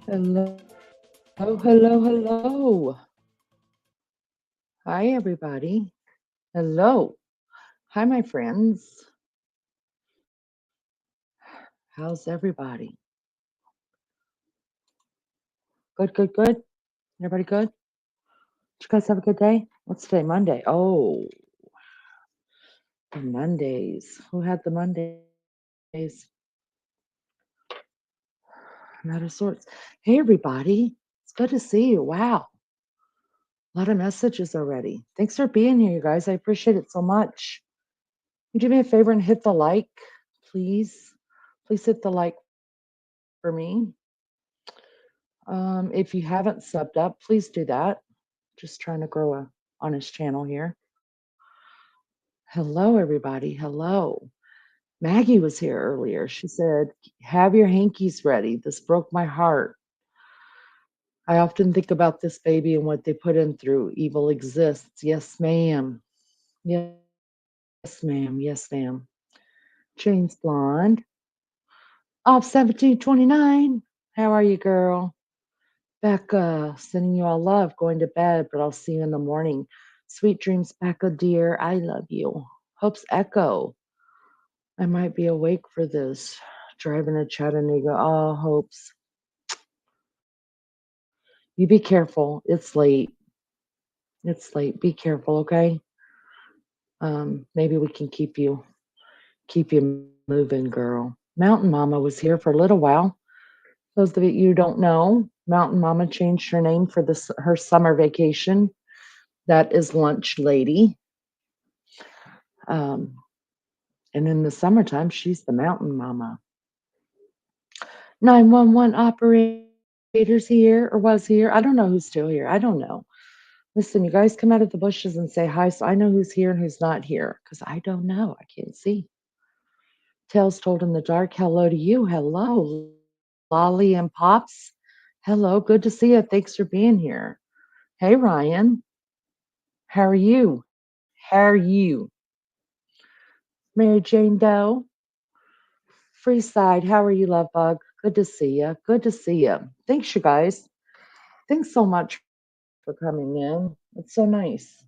Hello, hello, hello. Hi, everybody. Hello. Hi, my friends. How's everybody? Good, good, good. Everybody good? Did you guys have a good day? What's today? Monday. Oh, the Mondays. Who had the Mondays? Not of sorts. Hey, everybody. It's good to see you. Wow. A lot of messages already. Thanks for being here, you guys. I appreciate it so much. You do me a favor and hit the like, please. Please hit the like for me. If you haven't subbed up, please do that. Just trying to grow a honest channel here. Hello, everybody. Hello. Maggie was here earlier. She said, have your hankies ready. This broke my heart. I often think about this baby and what they put him through. Evil exists. Yes, ma'am. Yes, ma'am. Yes, ma'am. James Blonde. Off 1729. How are you, girl? Becca, sending you all love, going to bed, but I'll see you in the morning. Sweet dreams, Becca, dear. I love you. Hope's Echo. I might be awake for this. Driving to Chattanooga. Oh, Hopes. You be careful. It's late. It's late. Be careful, okay? Maybe we can keep you moving, girl. Mountain Mama was here for a little while. Those of you who don't know, Mountain Mama changed her name for her summer vacation. That is Lunch Lady. And in the summertime, she's the Mountain Mama. 911 operators here or was here. I don't know who's still here. I don't know. Listen, you guys come out of the bushes and say hi so I know who's here and who's not here because I don't know. I can't see. Tales told in the dark. Hello to you. Hello, Lolly and Pops. Hello. Good to see you. Thanks for being here. Hey, Ryan. How are you? How are you? Mary Jane Doe? Freeside, how are you, love bug? Good to see you. Good to see you. Thanks, you guys. Thanks so much for coming in. It's so nice.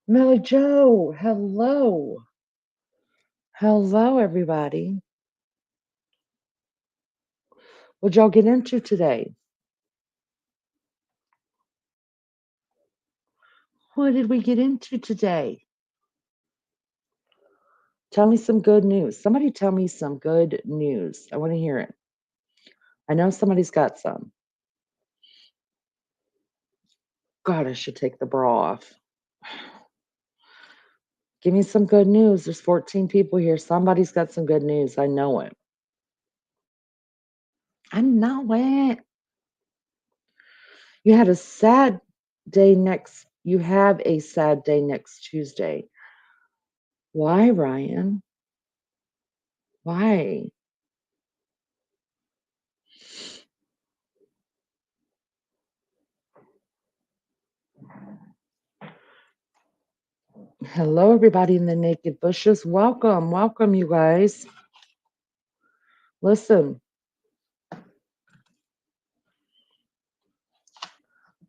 Melly Joe, hello. Hello, everybody. What'd y'all get into today? What did we get into today? Tell me some good news. Somebody tell me some good news. I want to hear it. I know somebody's got some. God, I should take the bra off. Give me some good news. There's 14 people here. Somebody's got some good news. I know it. I know it. You had a sad day next. You have a sad day next Tuesday. Why, Ryan? Why? Hello, everybody in the naked bushes. Welcome, welcome, you guys. Listen,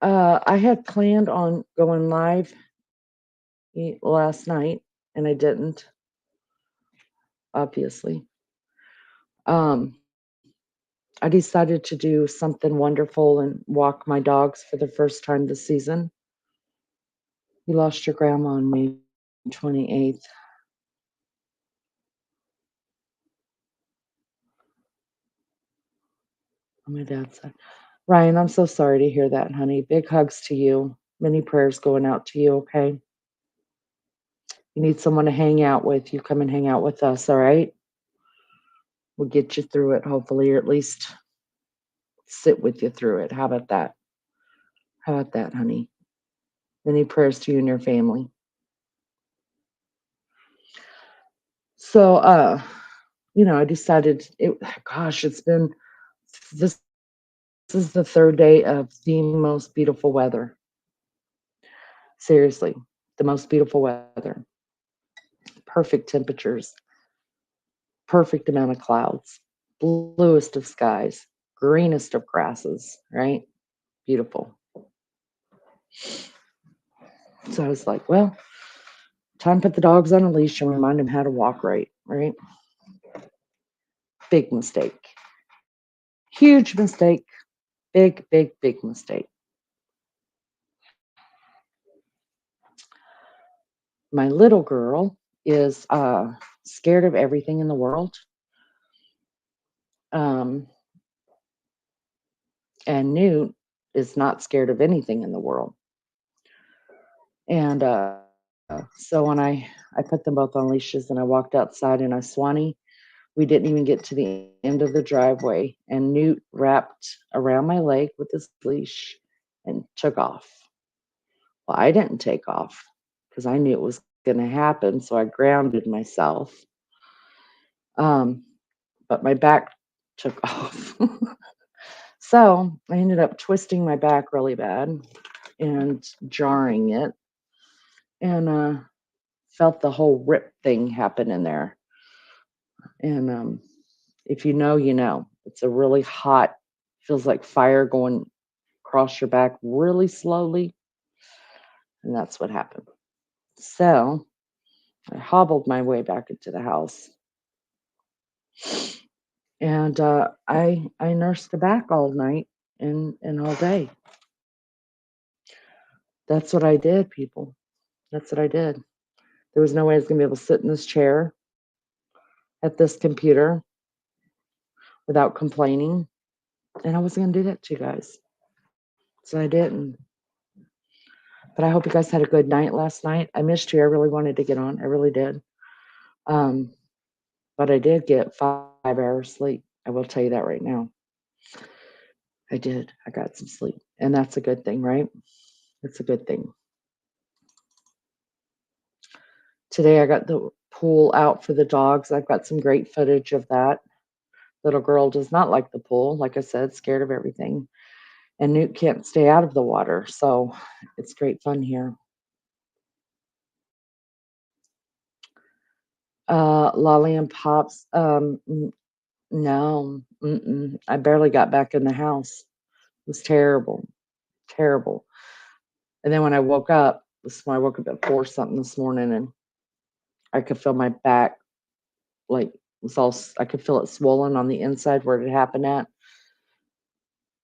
I had planned on going live last night, and I didn't, obviously. I decided to do something wonderful and walk my dogs for the first time this season. You lost your grandma on May 28th. On my dad's side. Ryan, I'm so sorry to hear that, honey. Big hugs to you. Many prayers going out to you, okay? You need someone to hang out with. You come and hang out with us, all right? We'll get you through it, hopefully, or at least sit with you through it. How about that? How about that, honey? Many prayers to you and your family. So, I decided it's been this is the third day of the most beautiful weather. Seriously, the most beautiful weather. Perfect temperatures, perfect amount of clouds, bluest of skies, greenest of grasses, right? Beautiful. So I was like, well, time to put the dogs on a leash and remind them how to walk right, right? Big mistake. Huge mistake. Big, big, big mistake. My little girl is scared of everything in the world. And Newt is not scared of anything in the world. And so when I put them both on leashes and I walked outside and I Swanee, we didn't even get to the end of the driveway, and Newt wrapped around my leg with his leash and took off. Well, I didn't take off because I knew it was going to happen, so I grounded myself. But my back took off. So I ended up twisting my back really bad and jarring it, and felt the whole rip thing happen in there. And if you know, you know. It's a really hot, feels like fire going across your back really slowly. And that's what happened. So I hobbled my way back into the house. And I nursed the back all night and all day. That's what I did, people. That's what I did. There was no way I was going to be able to sit in this chair at this computer without complaining. And I wasn't going to do that to you guys. So I didn't. But I hope you guys had a good night last night. I missed you. I really wanted to get on. I really did. But I did get 5 hours sleep. I will tell you that right now. I did. I got some sleep. And that's a good thing, right? It's a good thing. Today I got the pool out for the dogs. I've got some great footage of that. Little girl does not like the pool. Like I said, scared of everything. and Newt can't stay out of the water, so it's great fun here. Lolly and Pops, no, I barely got back in the house. It was terrible, terrible. And then when I woke up, I woke up at 4 something this morning, and I could feel my back, like, I could feel it swollen on the inside where it happened at.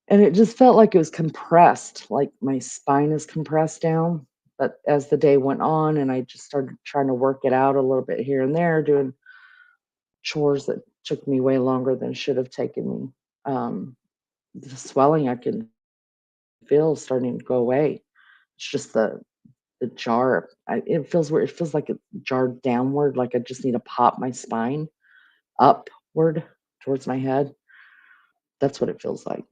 And it just felt like it was compressed, like my spine is compressed down. But as the day went on and I just started trying to work it out a little bit here and there, doing chores that took me way longer than should have taken me. The swelling I can feel starting to go away. It's just the jar. It feels weird. It feels like it's jarred downward, like I just need to pop my spine upward towards my head. That's what it feels like,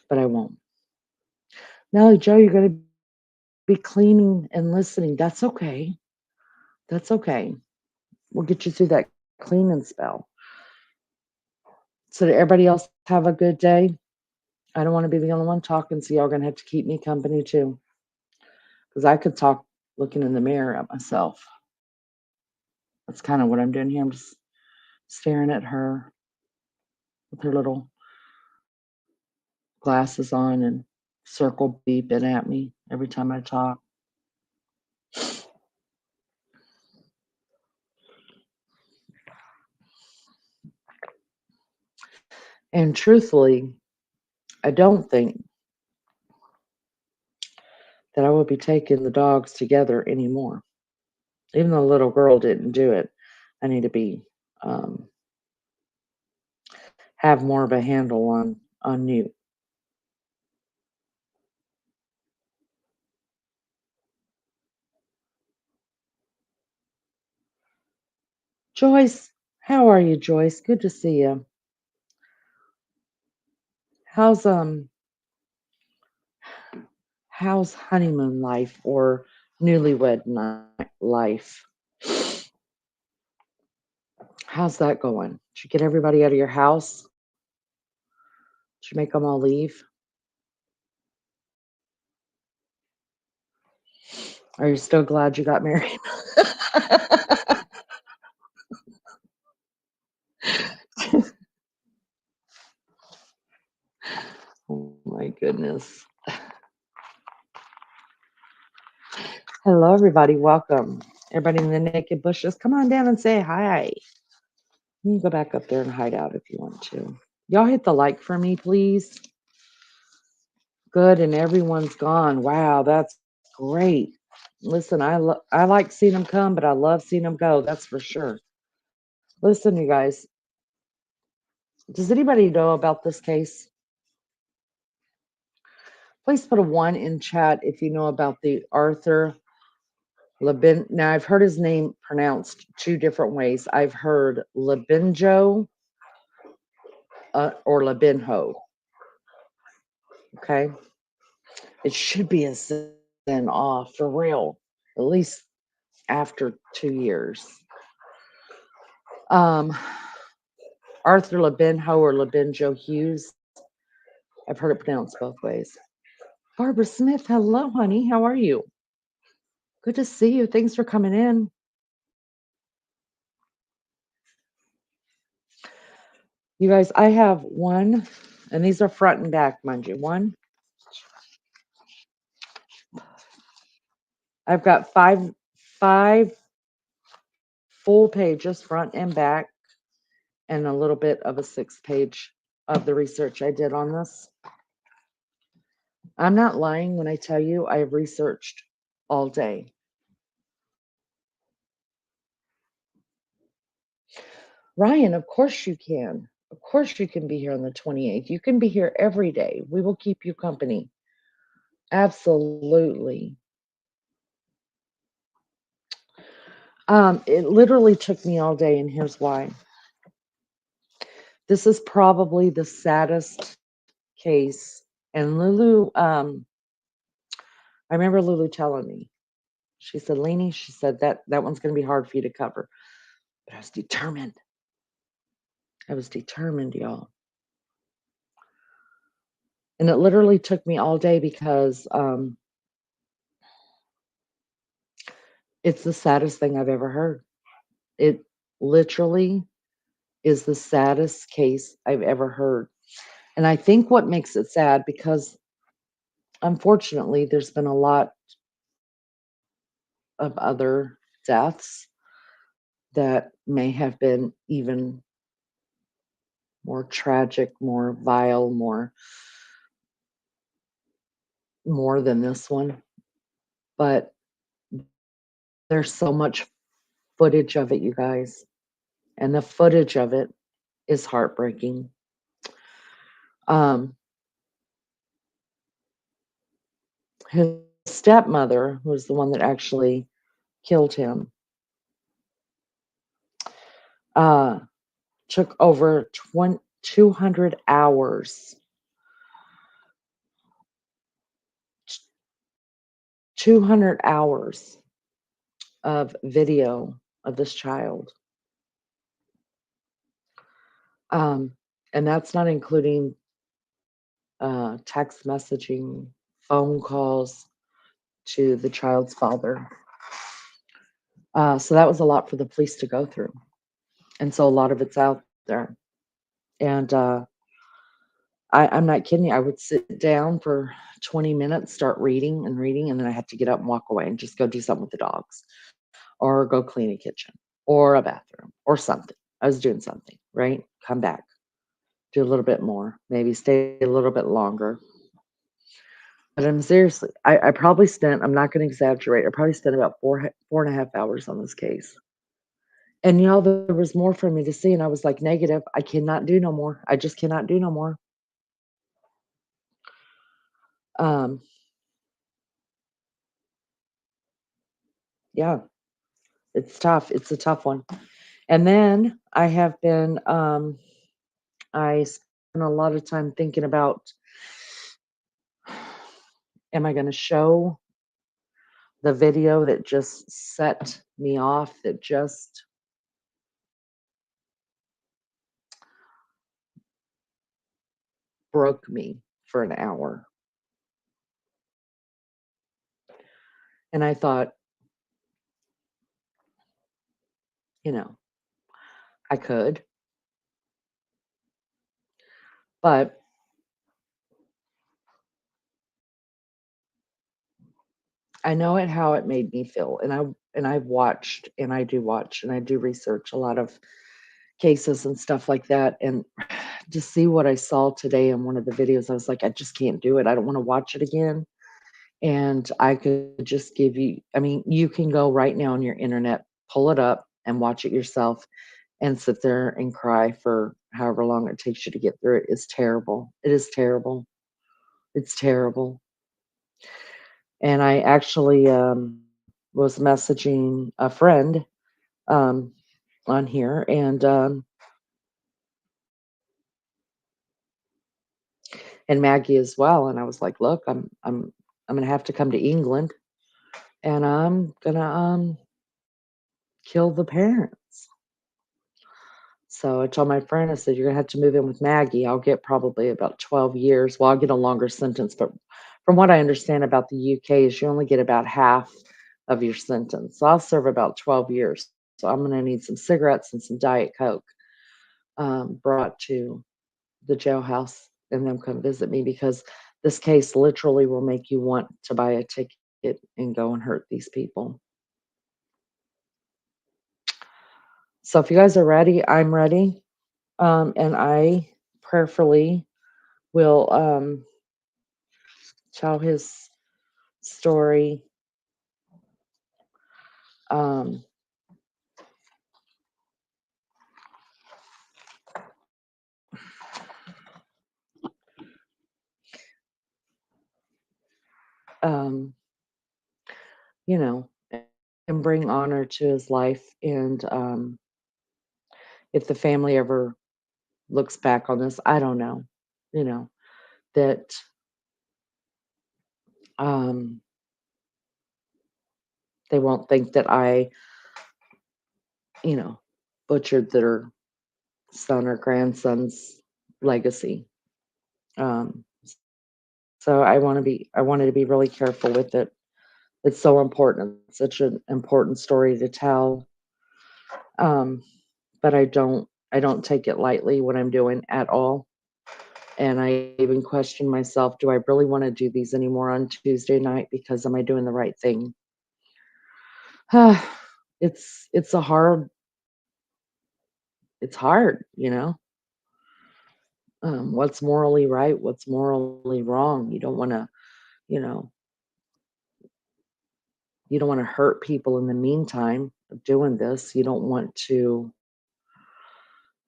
but I won't. No, Joe, you're going to be cleaning and listening. That's okay. That's okay. We'll get you through that cleaning spell. So did everybody else have a good day? I don't want to be the only one talking, so y'all gonna have to keep me company too. Because I could talk looking in the mirror at myself. That's kind of what I'm doing here. I'm just staring at her with her little glasses on and circle beeping at me every time I talk. And truthfully, I don't think that I will be taking the dogs together anymore. Even though the little girl didn't do it, I need to be um, have more of a handle on Newt. Joyce, how are you, Joyce? Good to see you. How's how's honeymoon life or newlywed life? How's that going? Did you get everybody out of your house? Did you make them all leave? Are you still glad you got married? Oh my goodness. Hello, everybody. Welcome. Everybody in the naked bushes, come on down and say hi. You can go back up there and hide out if you want to. Y'all hit the like for me, please. Good, and everyone's gone. Wow, that's great. Listen, I like seeing them come, but I love seeing them go. That's for sure. Listen, you guys, does anybody know about this case? Please put a 1 in chat if you know about the Arthur Labin. Now, I've heard his name pronounced 2 different ways. I've heard Labinjo or Labinho. Okay, it should be a sin off for real, at least after 2 years. Arthur Labinho or Labinjo-Hughes. I've heard it pronounced both ways. Barbara Smith, hello, honey. How are you? Good to see you. Thanks for coming in. You guys, I have 1, and these are front and back, mind you. 1. I've got five full pages, front and back, and a little bit of a 6th page of the research I did on this. I'm not lying when I tell you I have researched all day. Ryan, of course you can. Of course you can be here on the 28th. You can be here every day. We will keep you company. Absolutely. It literally took me all day, and here's why. This is probably the saddest case. And Lulu, I remember Lulu telling me, she said, Lainey, she said that one's going to be hard for you to cover. But I was determined. I was determined, y'all. And it literally took me all day because, it's the saddest thing I've ever heard. It literally is the saddest case I've ever heard. And I think what makes it sad because unfortunately there's been a lot of other deaths that may have been even more tragic, more vile, more than this one. But there's so much footage of it, you guys. And the footage of it is heartbreaking. Um, his stepmother, who was the one that actually killed him, uh, took over 200 hours, 200 hours of video of this child. Um, and that's not including text messaging, phone calls to the child's father. So that was a lot for the police to go through. And so a lot of it's out there. And I'm not kidding you. I would sit down for 20 minutes, start reading and reading, and then I had to get up and walk away and just go do something with the dogs or go clean a kitchen or a bathroom or something. I was doing something, right? Come back, do a little bit more, maybe stay a little bit longer. But I'm seriously, I probably spent, I'm not going to exaggerate, I probably spent about 4.5 hours on this case. And you know, there was more for me to see, and I was like, negative. I cannot do no more. I just cannot do no more. Um, yeah, it's tough. It's a tough one. And then I have been, I spent a lot of time thinking about, am I going to show the video that just set me off, that just broke me for an hour? And I thought, you know, I could, but I know it how it made me feel. I've watched and I do watch and I do research a lot of cases and stuff like that. And to see what I saw today in one of the videos, I was like, I just can't do it. I don't want to watch it again. And I could just give you, I mean, you can go right now on your internet, pull it up and watch it yourself and sit there and cry for however long it takes you to get through it. It's terrible. It is terrible. It's terrible. And I actually was messaging a friend um, on here and Maggie as well. And I was like, look, I'm gonna have to come to England and I'm gonna kill the parents. So I told my friend, I said, you're gonna have to move in with Maggie. I'll get probably about 12 years. Well, I'll get a longer sentence, but from what I understand about the UK is you only get about half of your sentence. So I'll serve about 12 years. So I'm gonna need some cigarettes and some Diet Coke brought to the jailhouse and them come visit me because this case literally will make you want to buy a ticket and go and hurt these people. So if you guys are ready, I'm ready. And I prayerfully will tell his story. Um, um, you know, and bring honor to his life. And if the family ever looks back on this, I don't know, you know, that um, they won't think that I, you know, butchered their son or grandson's legacy. Um, So I wanted to be really careful with it. It's so important. It's such an important story to tell. Um, but I don't take it lightly what I'm doing at all. And I even question myself, do I really want to do these anymore on Tuesday night because am I doing the right thing? It's a hard it's hard, you know. What's morally right, what's morally wrong. You know, you don't want to hurt people in the meantime of doing this. You don't want to.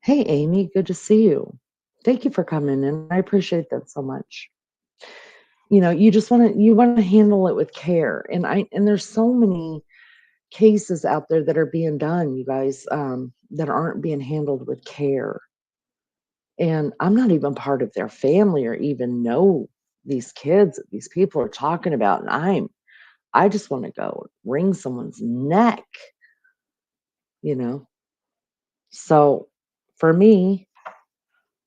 Hey, Amy, good to see you. Thank you for coming in. I appreciate that so much. You want to handle it with care. And there's so many cases out there that are being done, you guys, that aren't being handled with care. And I'm not even part of their family or even know these kids that these people are talking about. And I just want to go wring someone's neck, you know. So for me,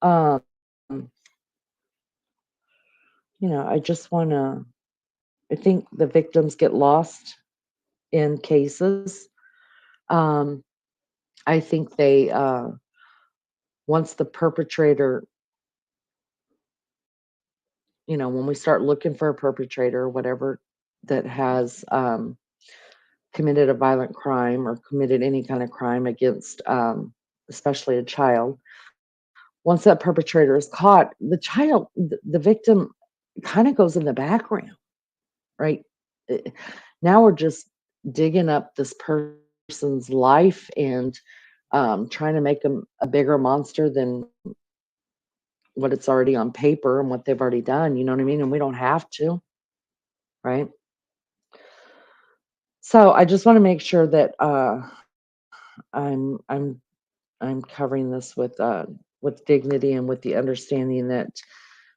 um, I just want to. I think the victims get lost in cases. Um, I think they once the perpetrator, when we start looking for a perpetrator or whatever that has committed a violent crime or committed any kind of crime against, especially a child, once that perpetrator is caught, the victim kind of goes in the background, right? Eh, Now we're just digging up this person's life and trying to make them a bigger monster than what it's already on paper and what they've already done. You know what I mean? And we don't have to, right? So I just want to make sure that I'm I'm I'm covering this with dignity and with the understanding that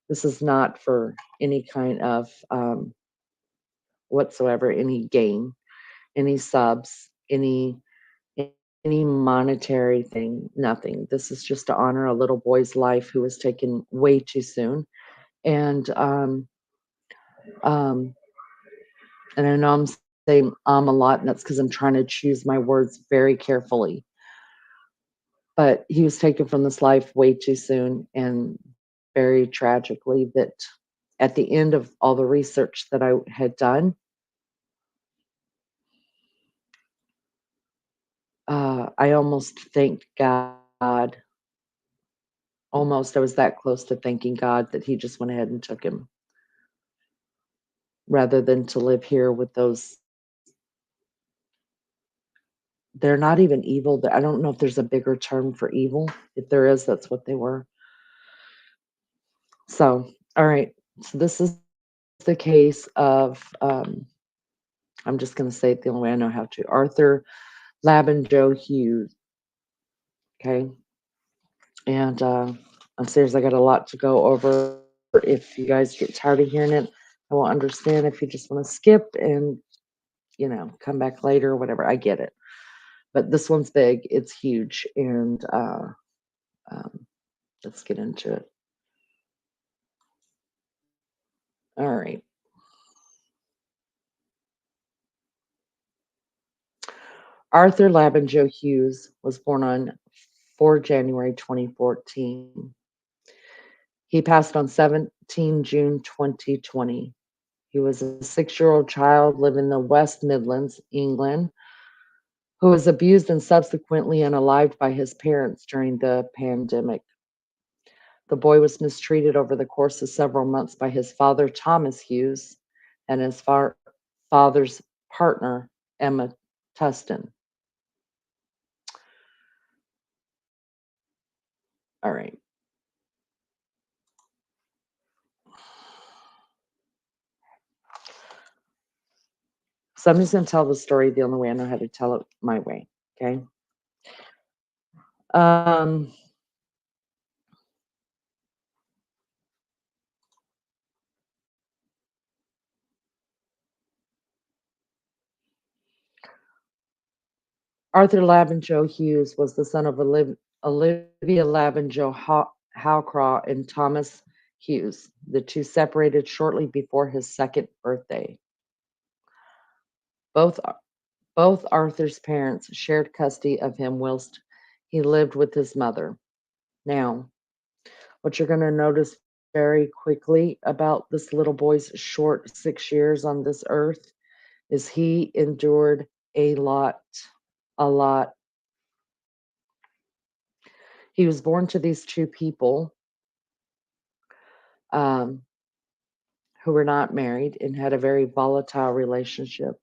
this is not for any kind of whatsoever, any gain, any subs, any monetary thing, nothing. This is just to honor a little boy's life who was taken way too soon. And um, and I know I'm saying a lot, and that's because I'm trying to choose my words very carefully. But he was taken from this life way too soon, and very tragically, that at the end of all the research that I had done, I almost thanked God. Almost, I was that close to thanking God that He just went ahead and took him, rather than to live here with those. They're not even evil. I don't know if there's a bigger term for evil. If there is, that's what they were. So, all right. So this is the case of, I'm just going to say it the only way I know how to, Arthur Labinjo-Hughes. Okay. And I'm serious, I got a lot to go over. If you guys get tired of hearing it, I will understand if you just want to skip and, come back later or whatever. I get it. But this one's big, it's huge. And um, let's get into it. All right. Arthur Labinjo-Hughes was born on 4 January 2014. He passed on 17 June 2020. He was a 6-year-old child living in the West Midlands, England, who was abused and subsequently unalived by his parents during the pandemic. The boy was mistreated over the course of several months by his father, Thomas Hughes, and his father's partner, Emma Tustin. All right. So I'm just going to tell the story the only way I know how to tell it, my way. Okay. Um, Arthur Labinjo Hughes was the son of Olivia Labinjo Howcroft and Thomas Hughes. The two separated shortly before his second birthday. Both both Arthur's parents shared custody of him whilst he lived with his mother. Now, what you're going to notice very quickly about this little boy's short 6 years on this earth is he endured a lot, a lot. He was born to these two people um, who were not married and had a very volatile relationship.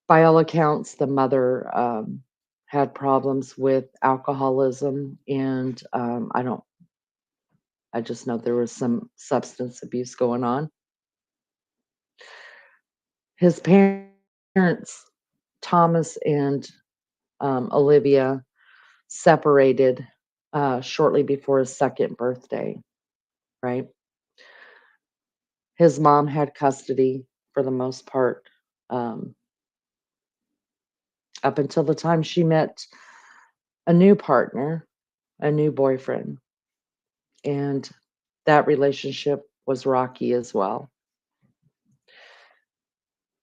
By all accounts, the mother had problems with alcoholism, and I just know there was some substance abuse going on. His parents, Thomas and Olivia, separated shortly before his second birthday, right? His mom had custody for the most part um, up until the time she met a new partner, a new boyfriend. And that relationship was rocky as well.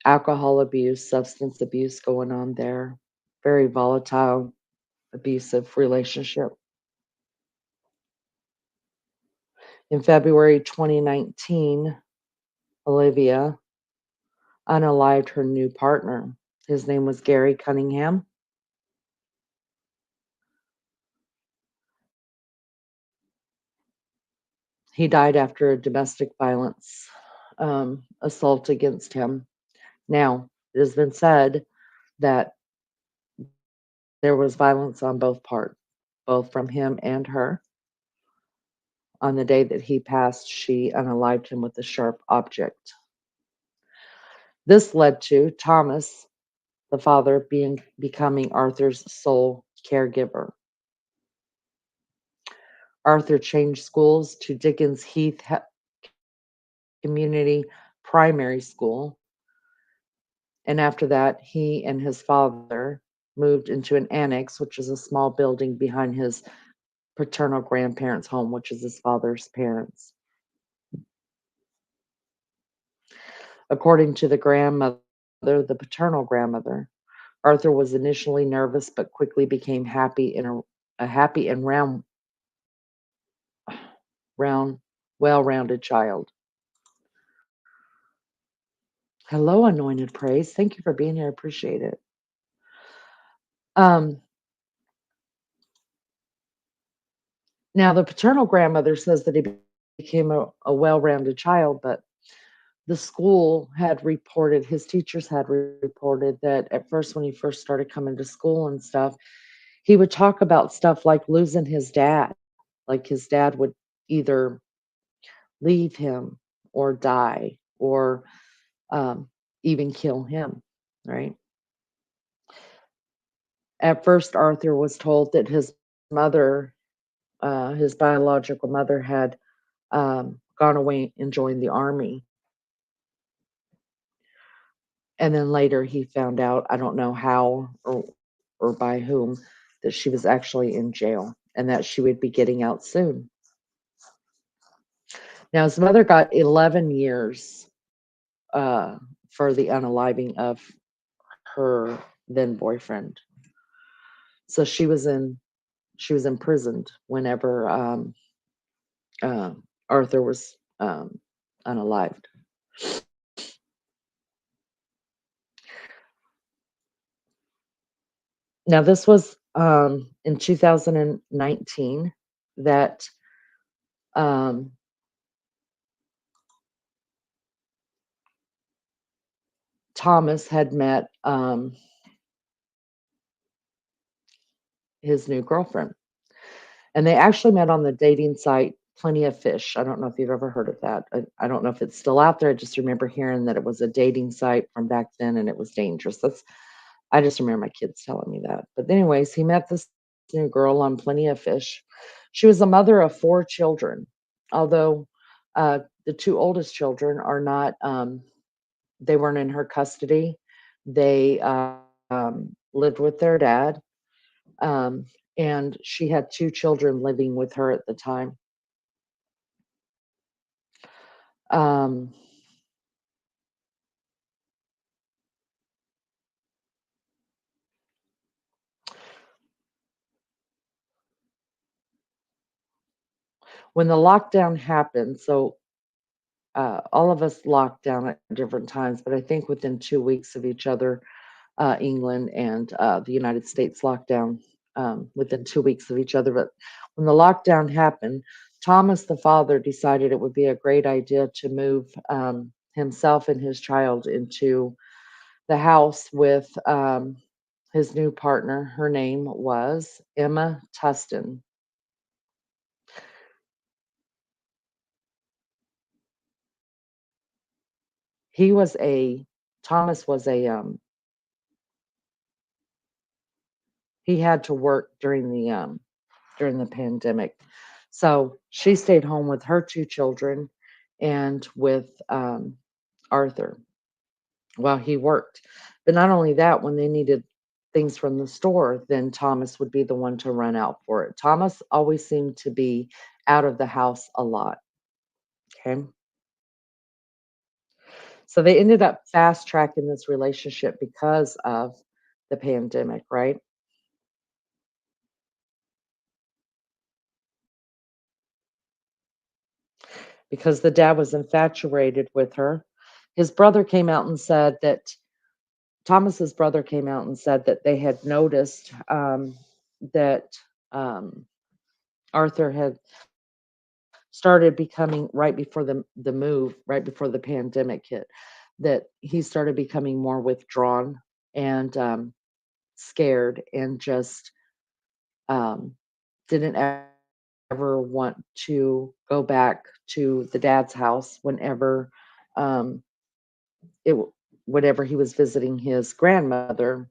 Alcohol abuse, substance abuse going on there, very volatile, abusive relationship. In February 2019, Olivia unalived her new partner. His name was Gary Cunningham. He died after a domestic violence assault against him. Now, it has been said that there was violence on both parts, both from him and her. On the day that he passed, she unalived him with a sharp object. This led to Thomas, the father, becoming Arthur's sole caregiver. Arthur changed schools to Dickens Heath Community Primary School, and after that, he and his father moved into an annex, which is a small building behind his paternal grandparents' home, which is his father's parents. According to the grandmother, the paternal grandmother, Arthur was initially nervous but quickly became happy in a happy and round, well-rounded child. Hello, anointed praise. Thank you for being here. I appreciate it. Um, Now, the paternal grandmother says that he became a well-rounded child, but the school had reported, his teachers had reported that at first, when he first started coming to school and stuff, he would talk about stuff like losing his dad. Like his dad would either leave him or die or um, even kill him, right? At first, Arthur was told that his mother, his biological mother, had gone away and joined the army. And then later he found out, I don't know how or by whom, that she was actually in jail and that she would be getting out soon. Now, his mother got 11 years uh, for the unaliving of her then boyfriend. So she was imprisoned whenever uh, Arthur was unalived. Now, this was in 2019 that um, Thomas had met his new girlfriend. And they actually met on the dating site Plenty of Fish. I don't know if you've ever heard of that. I don't know if it's still out there. I just remember hearing that it was a dating site from back then and it was dangerous. I just remember my kids telling me that. But anyways, he met this new girl on Plenty of Fish. She was a mother of 4 children, although the two oldest children are not, they weren't in her custody. They lived with their dad. and she had 2 children living with her at the time. Um, when the lockdown happened, so, all of us locked down at different times, but I think within 2 weeks of each other, England and, the United States locked down, within 2 weeks of each other, but when the lockdown happened, Thomas, the father, decided it would be a great idea to move, himself and his child into the house with, his new partner. Her name was Emma Tustin. He was a Thomas was a, he had to work during the pandemic. So she stayed home with her 2 children and with, Arthur while he worked. But not only that, when they needed things from the store, then Thomas would be the one to run out for it. Thomas always seemed to be out of the house a lot, okay? So they ended up fast tracking this relationship because of the pandemic, right? Because the dad was infatuated with her. His brother came out and said that Thomas's brother came out and said that they had noticed, that, um, Arthur had started becoming right before the move, right before the pandemic hit, that he started becoming more withdrawn and, scared and just, um, didn't ever want to go back to the dad's house whenever, um, it w whenever he was visiting his grandmother,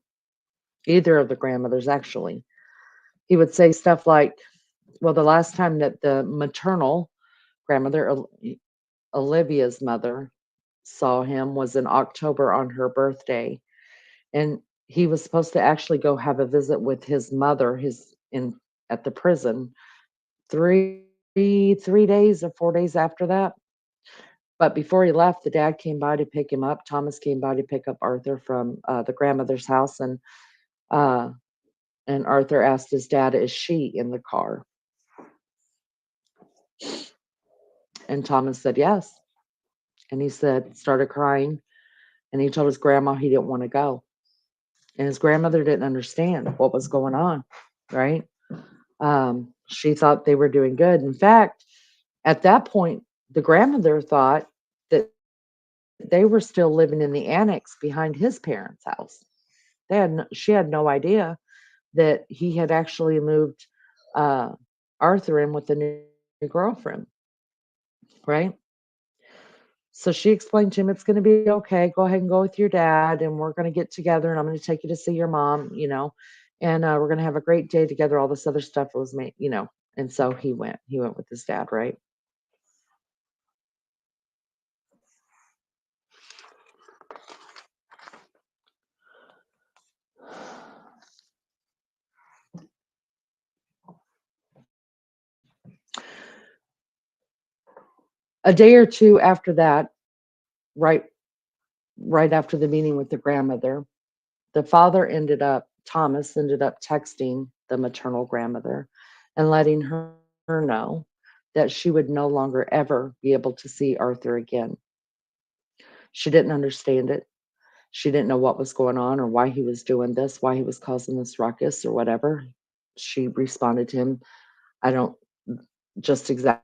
either of the grandmothers, actually. He would say stuff like, well, the last time that the maternal grandmother, Olivia's mother, saw him was in October on her birthday, and he was supposed to actually go have a visit with his mother, his in at the prison 3 3 days or 4 days after that. But before he left, the dad came by to pick him up. Thomas came by to pick up Arthur from, the grandmother's house, uh, and Arthur asked his dad, "Is she in the car?" And Thomas said, "Yes." And he said started crying, and he told his grandma he didn't wanna go. And his grandmother didn't understand what was going on, right? She thought they were doing good. In fact, at that point, the grandmother thought that they were still living in the annex behind his parents' house. She had no idea that he had actually moved, uh, Arthur in with a new girlfriend, right? So she explained to him, "It's gonna be okay. Go ahead and go with your dad, and we're gonna get together, and I'm gonna take you to see your mom, and, we're gonna have a great day together." All this other stuff was made. And so he went. He went with his dad, right? A day or 2 after that, right right after the meeting with the grandmother, the father Thomas ended up texting the maternal grandmother and letting her know that she would no longer ever be able to see Arthur again. She didn't understand it. She didn't know what was going on or why he was doing this, why he was causing this ruckus or whatever. She responded to him, I don't just exactly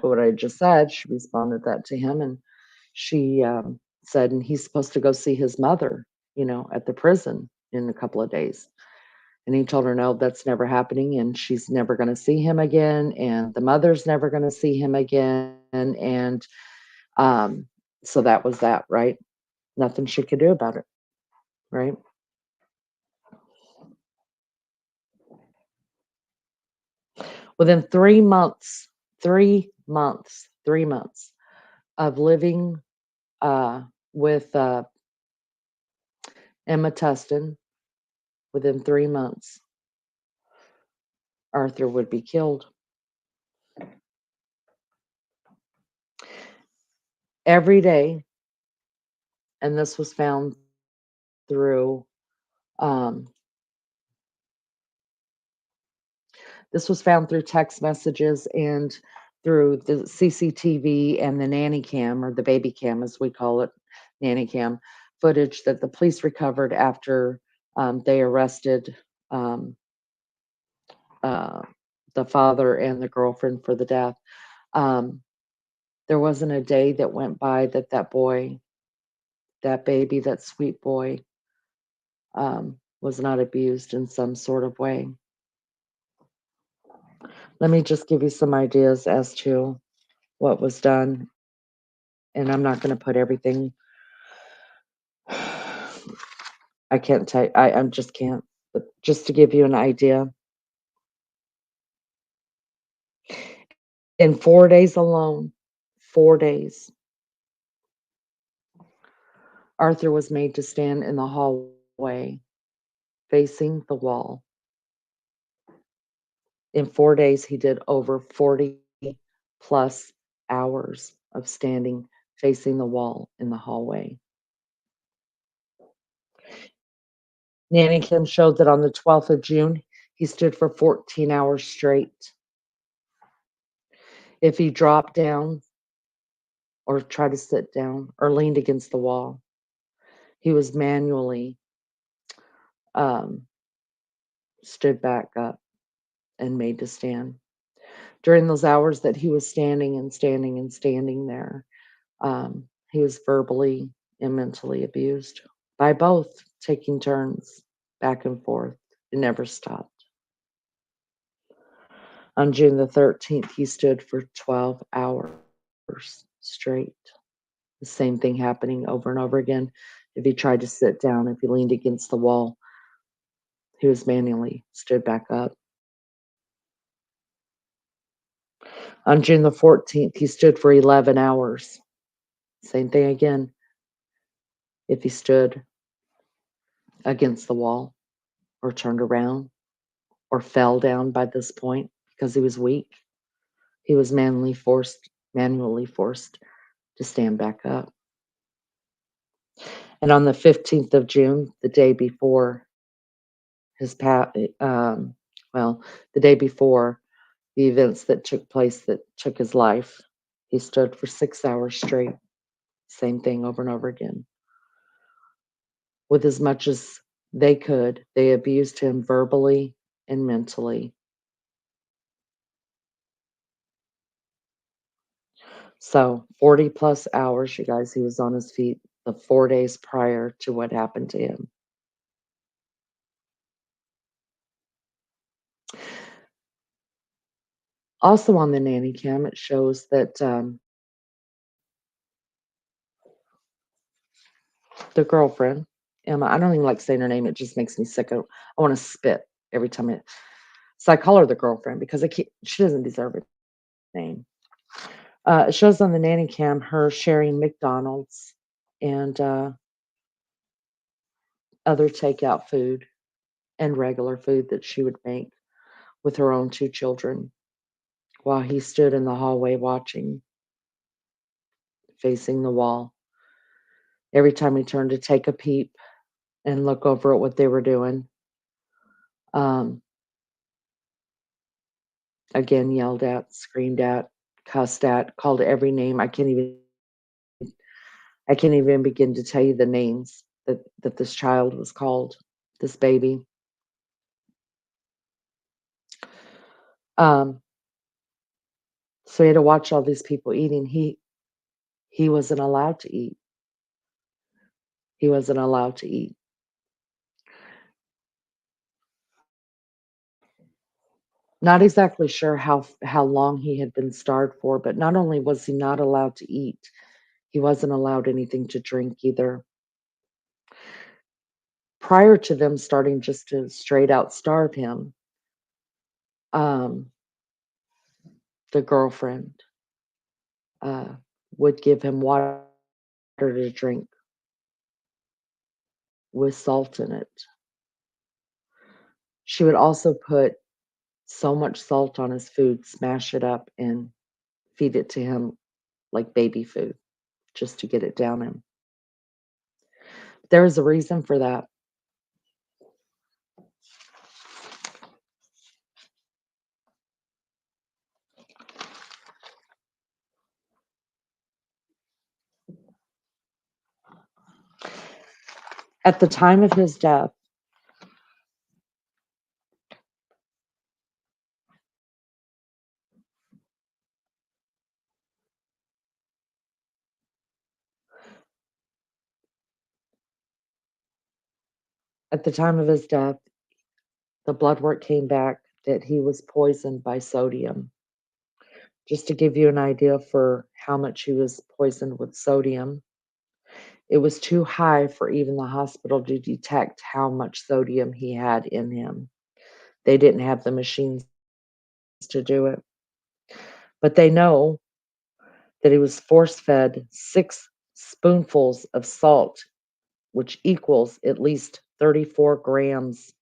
what I just said. She responded that to him, and she, said, and he's supposed to go see his mother, at the prison in a couple of days. And he told her, no, that's never happening, and she's never gonna see him again, and the mother's never gonna see him again. And um, so that was that, right? Nothing she could do about it, right? Within 3 months, 3 months, 3 months of living, with, Emma Tustin, within 3 months, Arthur would be killed. Every day, and through um, this was found through text messages and through the CCTV and the nanny cam, or the baby cam as we call it, nanny cam footage that the police recovered after they arrested um, uh, the father and the girlfriend for the death. Um, there wasn't a day that went by that that boy, that baby, that sweet boy, was not abused in some sort of way. Let me just give you some ideas as to what was done, and I'm not going to put everything. I can't tell. I just can't. But just to give you an idea, in 4 days alone, 4 days, Arthur was made to stand in the hallway facing the wall. In 4 days, he did over 40 plus hours of standing facing the wall in the hallway. Nanny Kim showed that on the 12th of June, he stood for 14 hours straight. If he dropped down or tried to sit down or leaned against the wall, he was manually um, stood back up and made to stand. During those hours that he was standing and standing and standing there, he was verbally and mentally abused by both, taking turns back and forth. It never stopped. On June the 13th, he stood for 12 hours straight. The same thing happening over and over again. If he tried to sit down, if he leaned against the wall, he was manually stood back up. On June the 14th, he stood for 11 hours. Same thing again. If he stood against the wall or turned around or fell down by this point because he was weak, he was manually forced to stand back up. And on the 15th of June, the day before his well, the day before the events that took place that took his life, he stood for 6 hours straight. Same thing over and over again. With as much as they could, they abused him verbally and mentally. So 40 plus hours, you guys, he was on his feet the 4 days prior to what happened to him. Also on the nanny cam, it shows that the girlfriend, Emma, I don't even like saying her name. It just makes me sick. I want to spit every time so I call her the girlfriend because she doesn't deserve a name. It shows on the nanny cam her sharing McDonald's and other takeout food and regular food that she would make with her own two children while he stood in the hallway watching, facing the wall. Every time he turned to take a peep and look over at what they were doing, um, again, yelled at, screamed at, cussed at, called every name. I can't even begin to tell you the names that this child was called, this baby. Um, so he had to watch all these people eating. He wasn't allowed to eat. He wasn't allowed to eat. Not exactly sure how long he had been starved for, but not only was he not allowed to eat, he wasn't allowed anything to drink either. Prior to them starting just to straight out starve him, um, the girlfriend uh, would give him water to drink with salt in it. She would also put so much salt on his food, smash it up and feed it to him like baby food just to get it down him. There was a reason for that. At the time of his death, at the time of his death, the blood work came back that he was poisoned by sodium. Just to give you an idea for how much he was poisoned with sodium, it was too high for even the hospital to detect how much sodium he had in him. They didn't have the machines to do it. But they know that he was force fed 6 spoonfuls of salt, which equals at least 34 grams.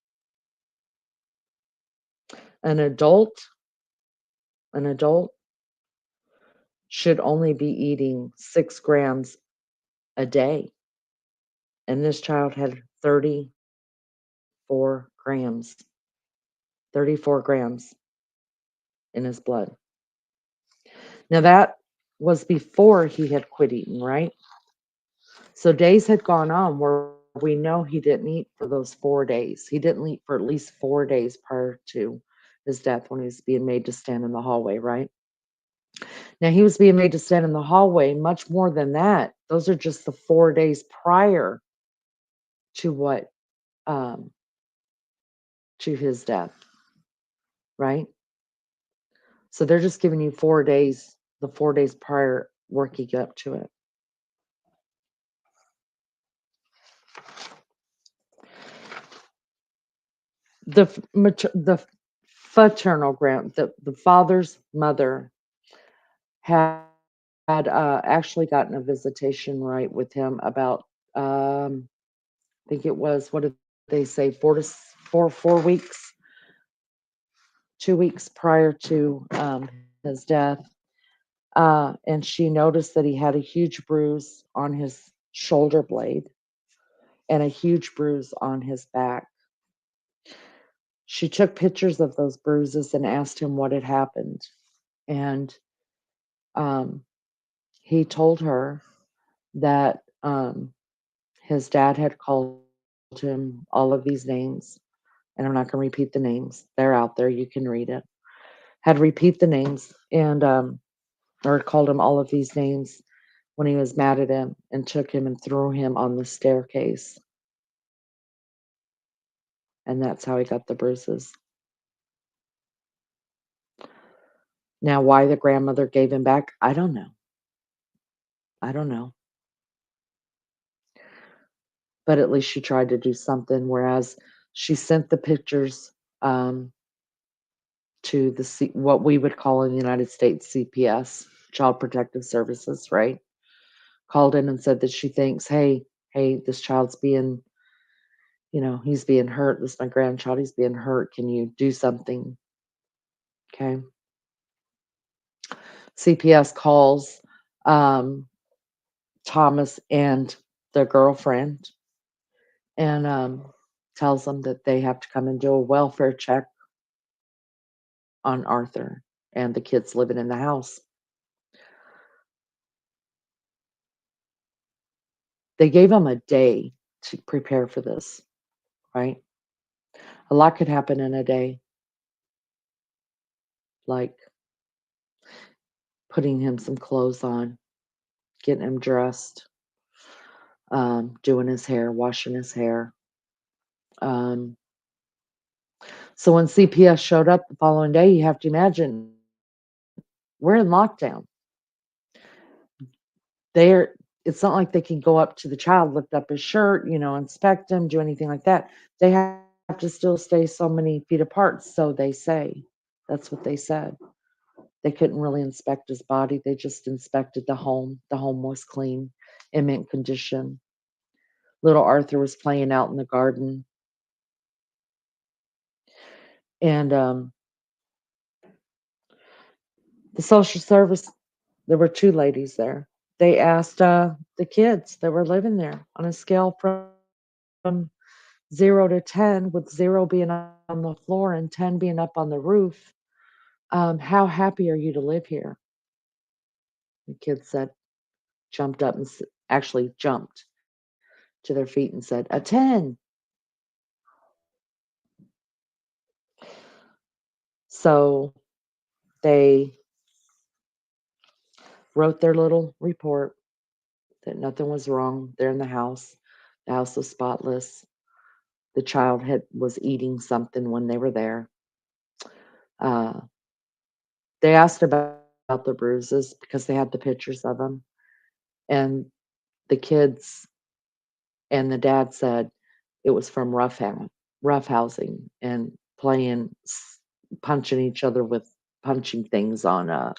An adult, an adult should only be eating 6 grams a day. And this child had 34 grams, 34 grams in his blood. Now that was before he had quit eating, right? So days had gone on where we know he didn't eat for those 4 days. He didn't eat for at least 4 days prior to his death when he was being made to stand in the hallway, right? Now he was being made to stand in the hallway much more than that. Those are just the 4 days prior to what um to his death, right? So they're just giving you 4 days, the 4 days prior working up to it. The fraternal the father's mother had actually gotten a visitation right with him about I think it was, what did they say, 4 weeks, 2 weeks prior to his death. And she noticed that he had a huge bruise on his shoulder blade and a huge bruise on his back. She took pictures of those bruises and asked him what had happened. And um, he told her that his dad had called him all of these names. And I'm not going to repeat the names. They're out there. You can read it. Had repeat the names and or called him all of these names when he was mad at him and took him and threw him on the staircase. And that's how he got the bruises. Now, why the grandmother gave him back, I don't know. I don't know. But at least she tried to do something. Whereas she sent the pictures um, to what we would call in the United States CPS, Child Protective Services, right? Called in and said that she thinks, hey, this child's being, he's being hurt. This is my grandchild. He's being hurt. Can you do something? Okay. CPS calls um, Thomas and their girlfriend and tells them that they have to come and do a welfare check on Arthur and the kids living in the house. They gave him a day to prepare for this, right? A lot could happen in a day, like putting him some clothes on, getting him dressed, doing his hair, washing his hair. Um, so when CPS showed up the following day, you have to imagine we're in lockdown. They're It's not like they can go up to the child, lift up his shirt, inspect him, do anything like that. They have to still stay so many feet apart, so they say. That's what they said. They couldn't really inspect his body. They just inspected the home. The home was clean, in mint condition. Little Arthur was playing out in the garden. And The social service, there were 2 ladies there. They asked, the kids that were living there on a scale from 0 to 10, with 0 being on the floor and 10 being up on the roof, "How happy are you to live here?" The kids said jumped up and actually jumped to their feet and said, "A 10." So they wrote their little report that nothing was wrong there in the house. The house was spotless. The child was eating something when they were there. Uh, they asked about the bruises because they had the pictures of them, and the kids and the dad said it was from roughhousing and playing, punching each other with punching things on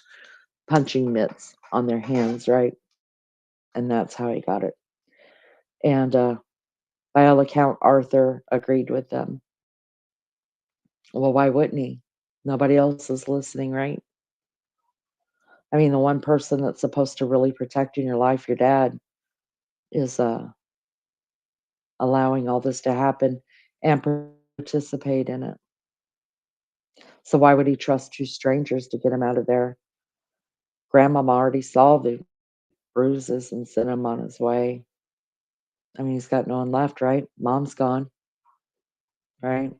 punching mitts on their hands, right? And that's how he got it. And by all account, Arthur agreed with them. Well, why wouldn't he? Nobody else is listening, right? I mean, the one person that's supposed to really protect in your life, your dad, is allowing all this to happen and participate in it. So why would he trust 2 strangers to get him out of there? Grandmama already saw the bruises and sent him on his way. I mean, he's got no one left, right? Mom's gone, right?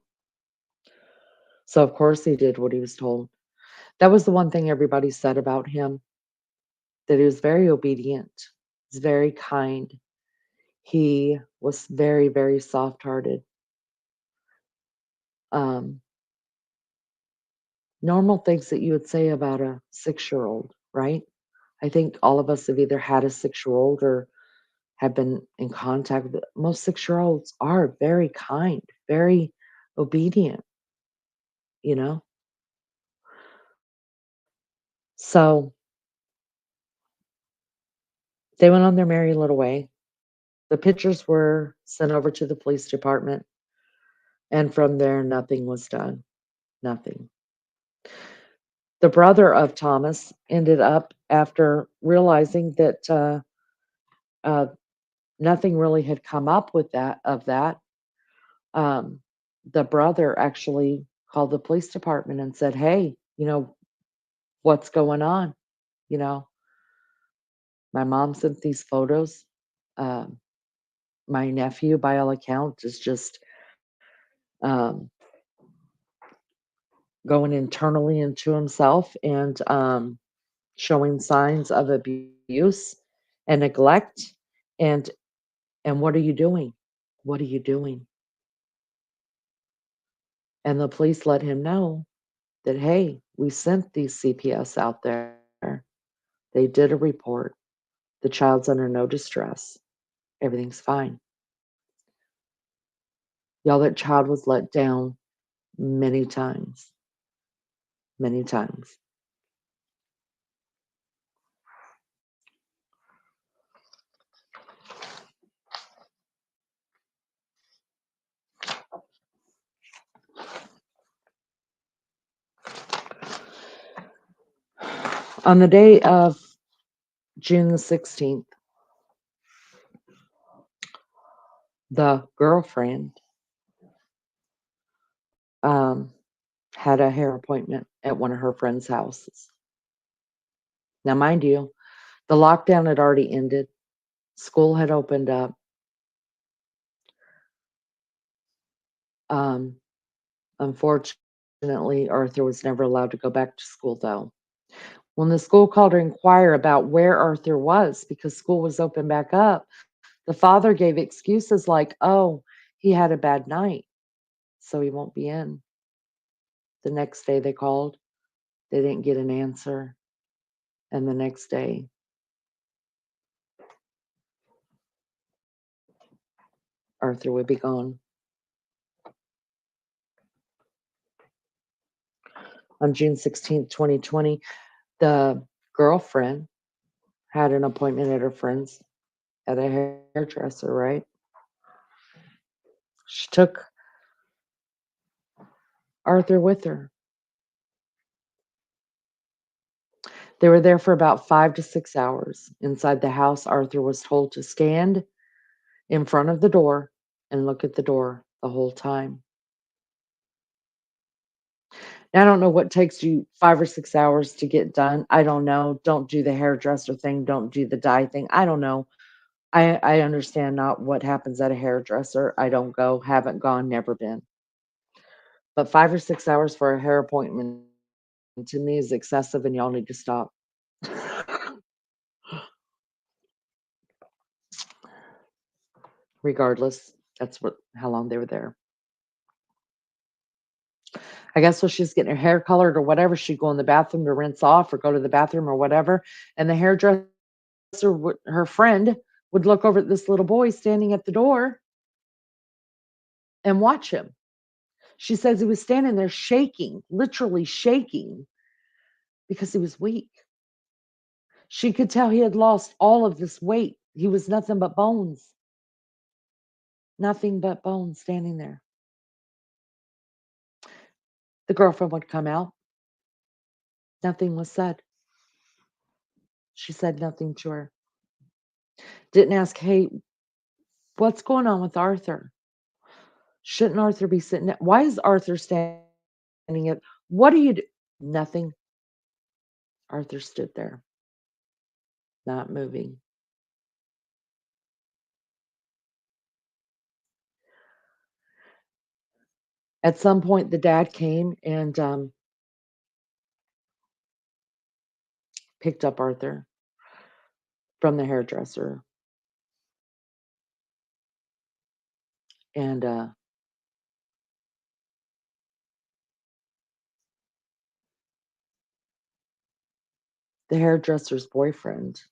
So of course he did what he was told. That was the one thing everybody said about him, that he was very obedient. He's very kind. He was very, very soft-hearted. Um, Normal things that you would say about a 6-year-old, right? I think all of us have either had a 6-year-old or have been in contact with it. Most 6-year-olds are very kind, very obedient, you know? So they went on their merry little way. The pictures were sent over to the police department, and from there, nothing was done. Nothing. The brother of Thomas ended up, after realizing that uh, nothing really had come up with that, um, the brother actually called the police department and said, "Hey, what's going on? You know, my mom sent these photos. Um, my nephew, by all accounts, is just um, going internally into himself and showing signs of abuse and neglect. And what are you doing? What are you doing?" And the police let him know that, "Hey, we sent these CPS out there. They did a report. The child's under no distress. Everything's fine." Y'all, that child was let down many times, many times. On the day of June the 16th, the girlfriend um, had a hair appointment at one of her friends' houses. Now, mind you, the lockdown had already ended. School had opened up. Um, Unfortunately, Arthur was never allowed to go back to school, though. When the school called to inquire about where Arthur was because school was open back up, the father gave excuses like, "Oh, he had a bad night, so he won't be in." The next day they called, they didn't get an answer, and the next day, Arthur would be gone. On June 16th, 2020, the girlfriend had an appointment at her friend's at a hairdresser, right? She took Arthur with her. They were there for about 5 to 6 hours. Inside the house, Arthur was told to stand in front of the door and look at the door the whole time. Now, I don't know what takes you 5 or 6 hours to get done. I don't know. Don't do the hairdresser thing. Don't do the dye thing. I don't know. I understand not what happens at a hairdresser. I don't go, haven't gone, never been. But 5 or 6 hours for a hair appointment to me is excessive, and y'all need to stop. Regardless, that's what how long they were there. I guess when she's getting her hair colored or whatever, she'd go in the bathroom to rinse off or go to the bathroom or whatever, and the hairdresser would her friend would look over at this little boy standing at the door and watch him. She says he was standing there shaking, literally shaking because he was weak. She could tell he had lost all of this weight. He was nothing but bones standing there. The girlfriend would come out. Nothing was said. She said nothing to her. Didn't ask, hey, what's going on with Arthur? Shouldn't Arthur be sitting there? Why is Arthur standing up? What do you do? Nothing. Arthur stood there, not moving. At some point, the dad came and picked up Arthur from the hairdresser. And the hairdresser's boyfriend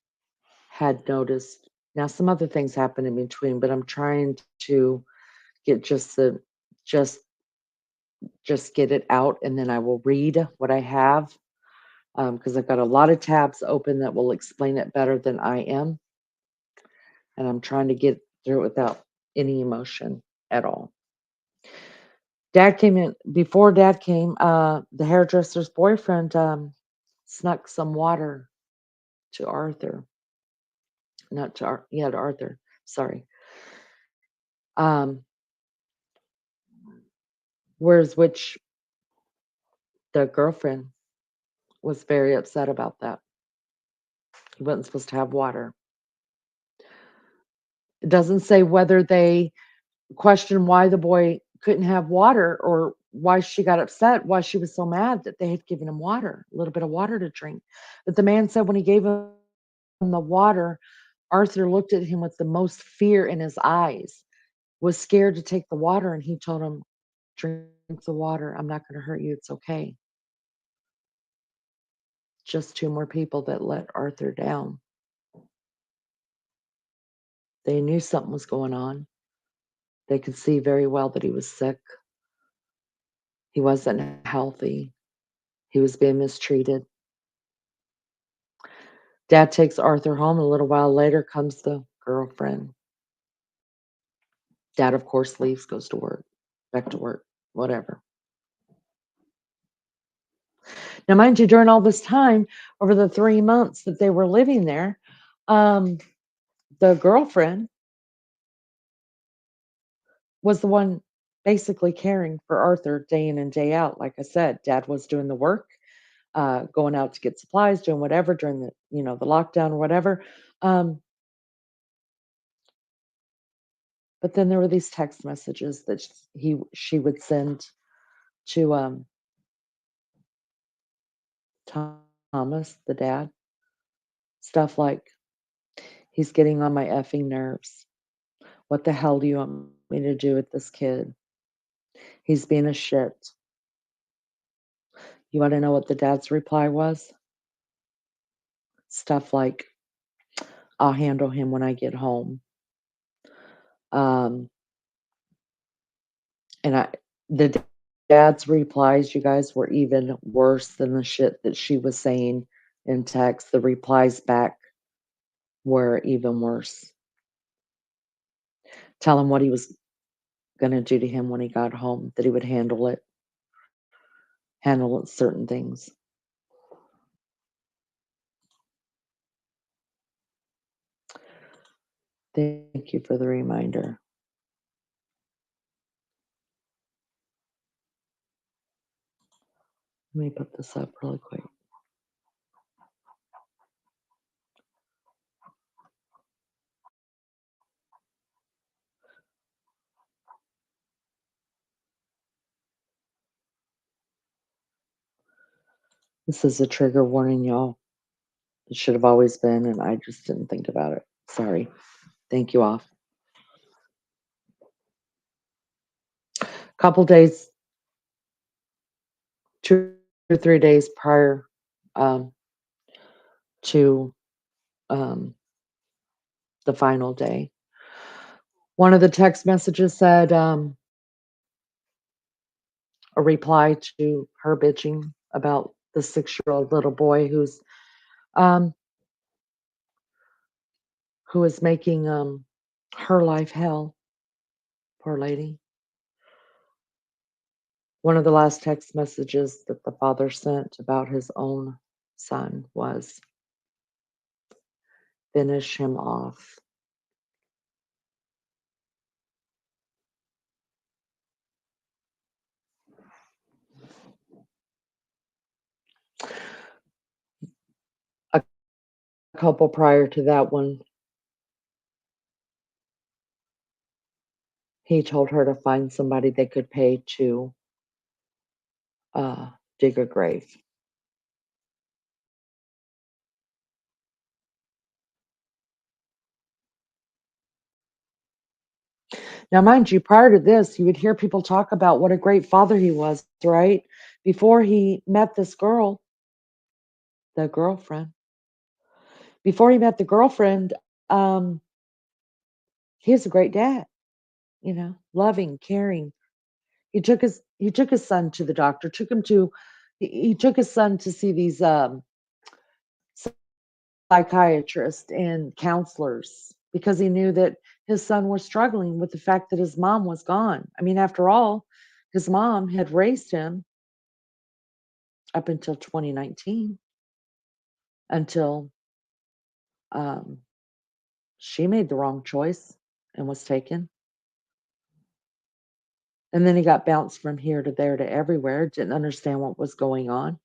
had noticed. Now, some other things happened in between, but I'm trying to get just just get it out, and then I will read what I have because I've got a lot of tabs open that will explain it better than I am, and I'm trying to get through it without any emotion at all. Dad came in before Dad came. The hairdresser's boyfriend snuck some water to Arthur, not to yeah, to Arthur. Sorry. Um, whereas which the girlfriend was very upset about that. He wasn't supposed to have water. It doesn't say whether they questioned why the boy couldn't have water or why she got upset, why she was so mad that they had given him water, a little bit of water to drink. But the man said when he gave him the water, Arthur looked at him with the most fear in his eyes, was scared to take the water, and he told him, drink the water. I'm not going to hurt you. It's okay. Just two more people that let Arthur down. They knew something was going on. They could see very well that he was sick. He wasn't healthy. He was being mistreated. Dad takes Arthur home. A little while later comes the girlfriend. Dad, of course, leaves, goes to work, back to work, whatever. Now, mind you, during all this time, over the 3 months that they were living there, um, the girlfriend was the one basically caring for Arthur day in and day out. Like I said, Dad was doing the work, going out to get supplies, doing whatever during the lockdown or whatever. Um, but then there were these text messages that she would send to Thomas, the dad, stuff like, "He's getting on my effing nerves. What the hell do you want me to do with this kid? He's being a shit." You wanna know what the dad's reply was? Stuff like, "I'll handle him when I get home." Um, and the dad's replies, you guys, were even worse than the shit that she was saying in text. The replies back were even worse. Tell him what he was gonna do to him when he got home, that he would handle certain things. Thank you for the reminder. Let me put this up really quick. This is a trigger warning, y'all. It should have always been, and I just didn't think about it. Sorry. Thank you, off. Couple days, 2 or 3 days prior um, to um, the final day, one of the text messages said a reply to her bitching about the 6-year-old little boy um, who is making her life hell. Poor lady. One of the last text messages that the father sent about his own son was, "Finish him off." A couple prior to that one, he told her to find somebody they could pay to uh, dig a grave. Now, mind you, prior to this, you would hear people talk about what a great father he was, right? Before he met this girl, the girlfriend, before he met the girlfriend, um, he was a great dad, loving, caring. He took his son to the doctor, he took his son to see these psychiatrists and counselors because he knew that his son was struggling with the fact that his mom was gone. I mean, after all, his mom had raised him up until 2019, until um, she made the wrong choice and was taken. And then he got bounced from here to there to everywhere, didn't understand what was going on.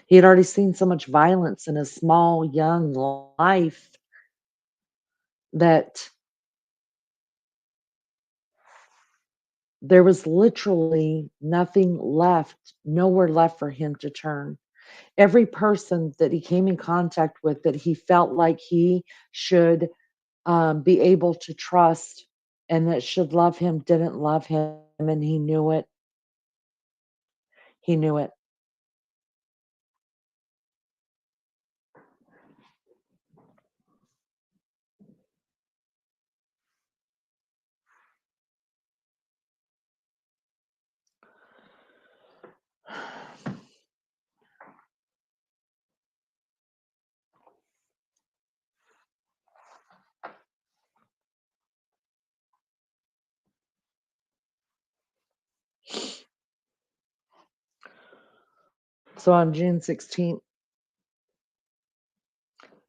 He had already seen so much violence in his small, young life that there was literally nothing left, nowhere left for him to turn. Every person that he came in contact with that he felt like he should be able to trust and that should love him didn't love him, and he knew it. He knew it. So on June 16th,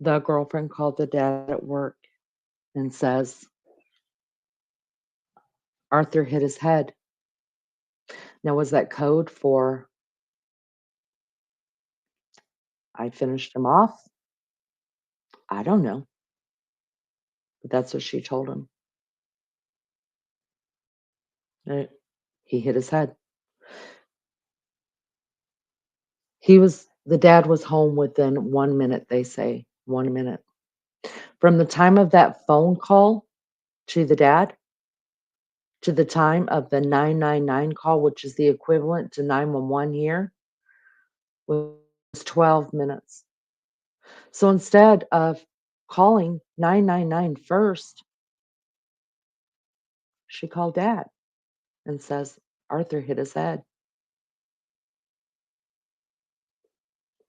the girlfriend called the dad at work and says, Arthur hit his head. Now, was that code for I finished him off? I don't know, but that's what she told him. Uh, He hit his head. The dad was home within 1 minute, they say. 1 minute. From the time of that phone call to the dad to the time of the 999 call, which is the equivalent to 911 here, was 12 minutes. So instead of calling 999 first, she called dad and says, Arthur hit his head.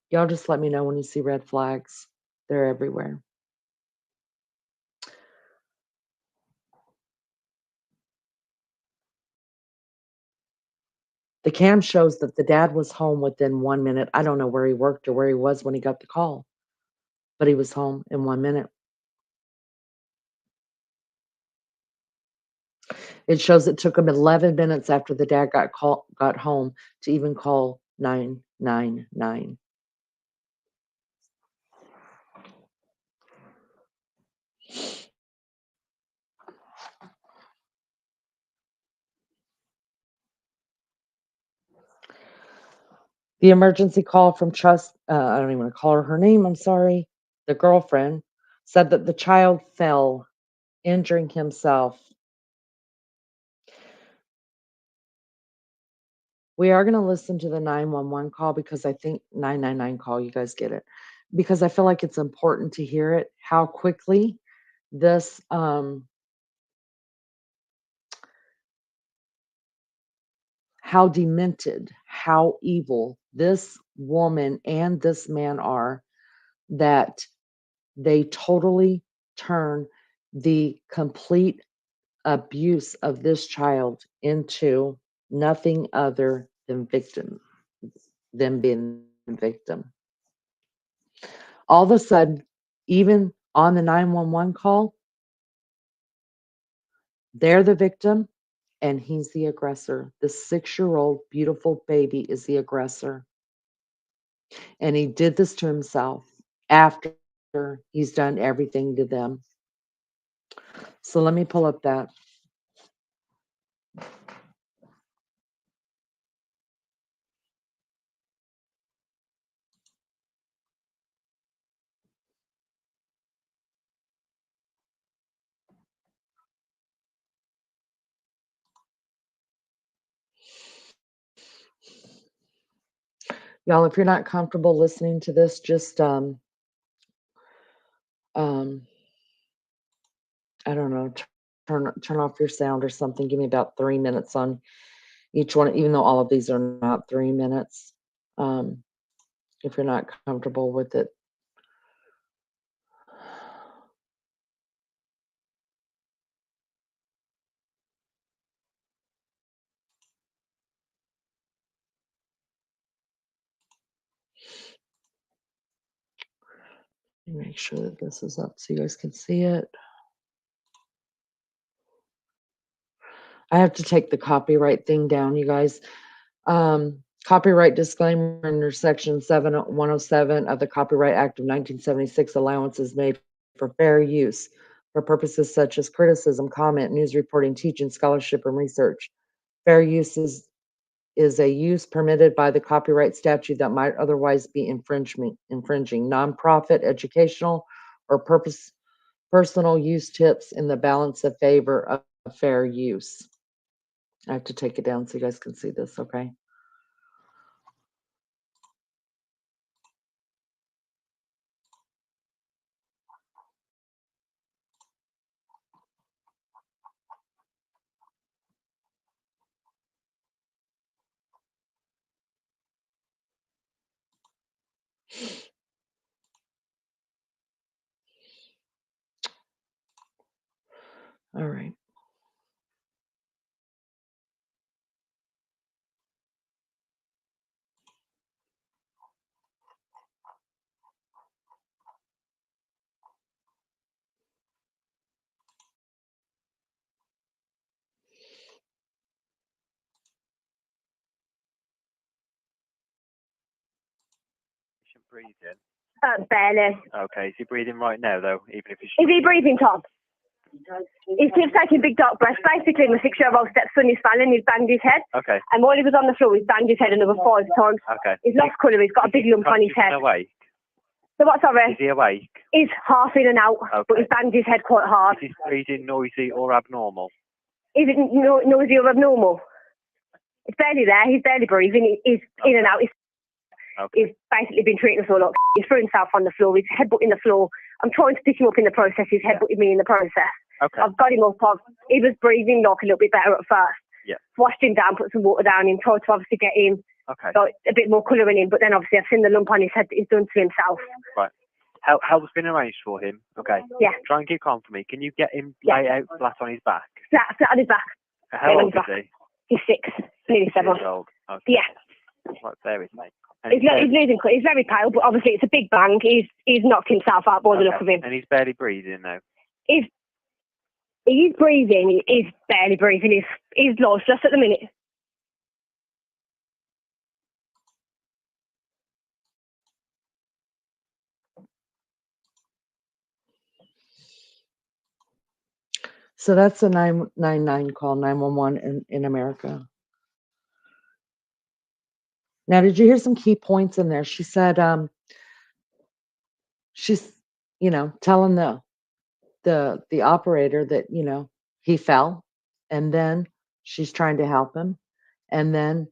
Y'all just let me know when you see red flags. They're everywhere. The cam shows that the dad was home within 1 minute. I don't know where he worked or where he was when he got the call. but he was home in 1 minute. It shows it took him 11 minutes after the dad got home to even call 999. The emergency call from I don't even want to call her name, I'm sorry, the girlfriend, said that the child fell, injuring himself. We are gonna listen to the 911 call because I think 999 call, you guys get it. Because I feel like it's important to hear it, how quickly this, how demented, how evil this woman and this man are, that they totally turn the complete abuse of this child into nothing other than them being the victim. All of a sudden, even on the 911 call, they're the victim and he's the aggressor. The 6-year-old beautiful baby is the aggressor. And he did this to himself after he's done everything to them. So let me pull up that. Y'all, if you're not comfortable listening to this, just I don't know, turn off your sound or something. Give me about 3 minutes on each one, even though all of these are not 3 minutes. If you're not comfortable with it. Make sure that this is up so you guys can see it. I have to take the copyright thing down, you guys. Copyright disclaimer under Section 107 of the Copyright Act of 1976, allowance is made for fair use for purposes such as criticism, comment, news reporting, teaching, scholarship, and research. Fair use is a use permitted by the copyright statute that might otherwise be infringing. Nonprofit, educational, or personal use tips in the balance of favor of fair use. I have to take it down so you guys can see this, okay? All right. Breathing? Barely. Okay, is he breathing right now, though, even if he's... Is he breathing, Tom? He keeps taking big dark breaths. Basically, my 6-year-old stepson is falling, he's banged his head. Okay. And while he was on the floor, he's banged his head another 5 times. Okay. He's lost colour, he's got a big lump on his head. Is he awake? So what, sorry? Is he awake? He's half in and out, Okay. but he's banged his head quite hard. Is his breathing noisy or abnormal? Is it noisy or abnormal? It's barely there, he's barely breathing, he's in and out. He's basically been treating us all like he's threw himself on the floor, he's headbutting the floor. I'm trying to pick him up in the process, he's headbutting me in the process. Okay. I've got him up, he was breathing like a little bit better at first. Yeah. Washed him down, put some water down him, tried to obviously get him like, a bit more colour in him, but then obviously I've seen the lump on his head that he's done to himself. Right. Help's been arranged for him. Okay. Yeah. Try and keep calm for me. Can you get him laid out flat on his back? Flat on his back. How old is he? He's 6, nearly 7. Years old. Okay. Yeah. What, there with me. He's losing. He's very pale, but obviously it's a big bang. He's knocked himself out by the look of him. And he's barely breathing now. He's breathing. He's barely breathing. He's lost just at the minute. So that's a 999 call, 911 in America. Now, did you hear some key points in there? She said, she's, telling the operator that, he fell, and then she's trying to help him, and then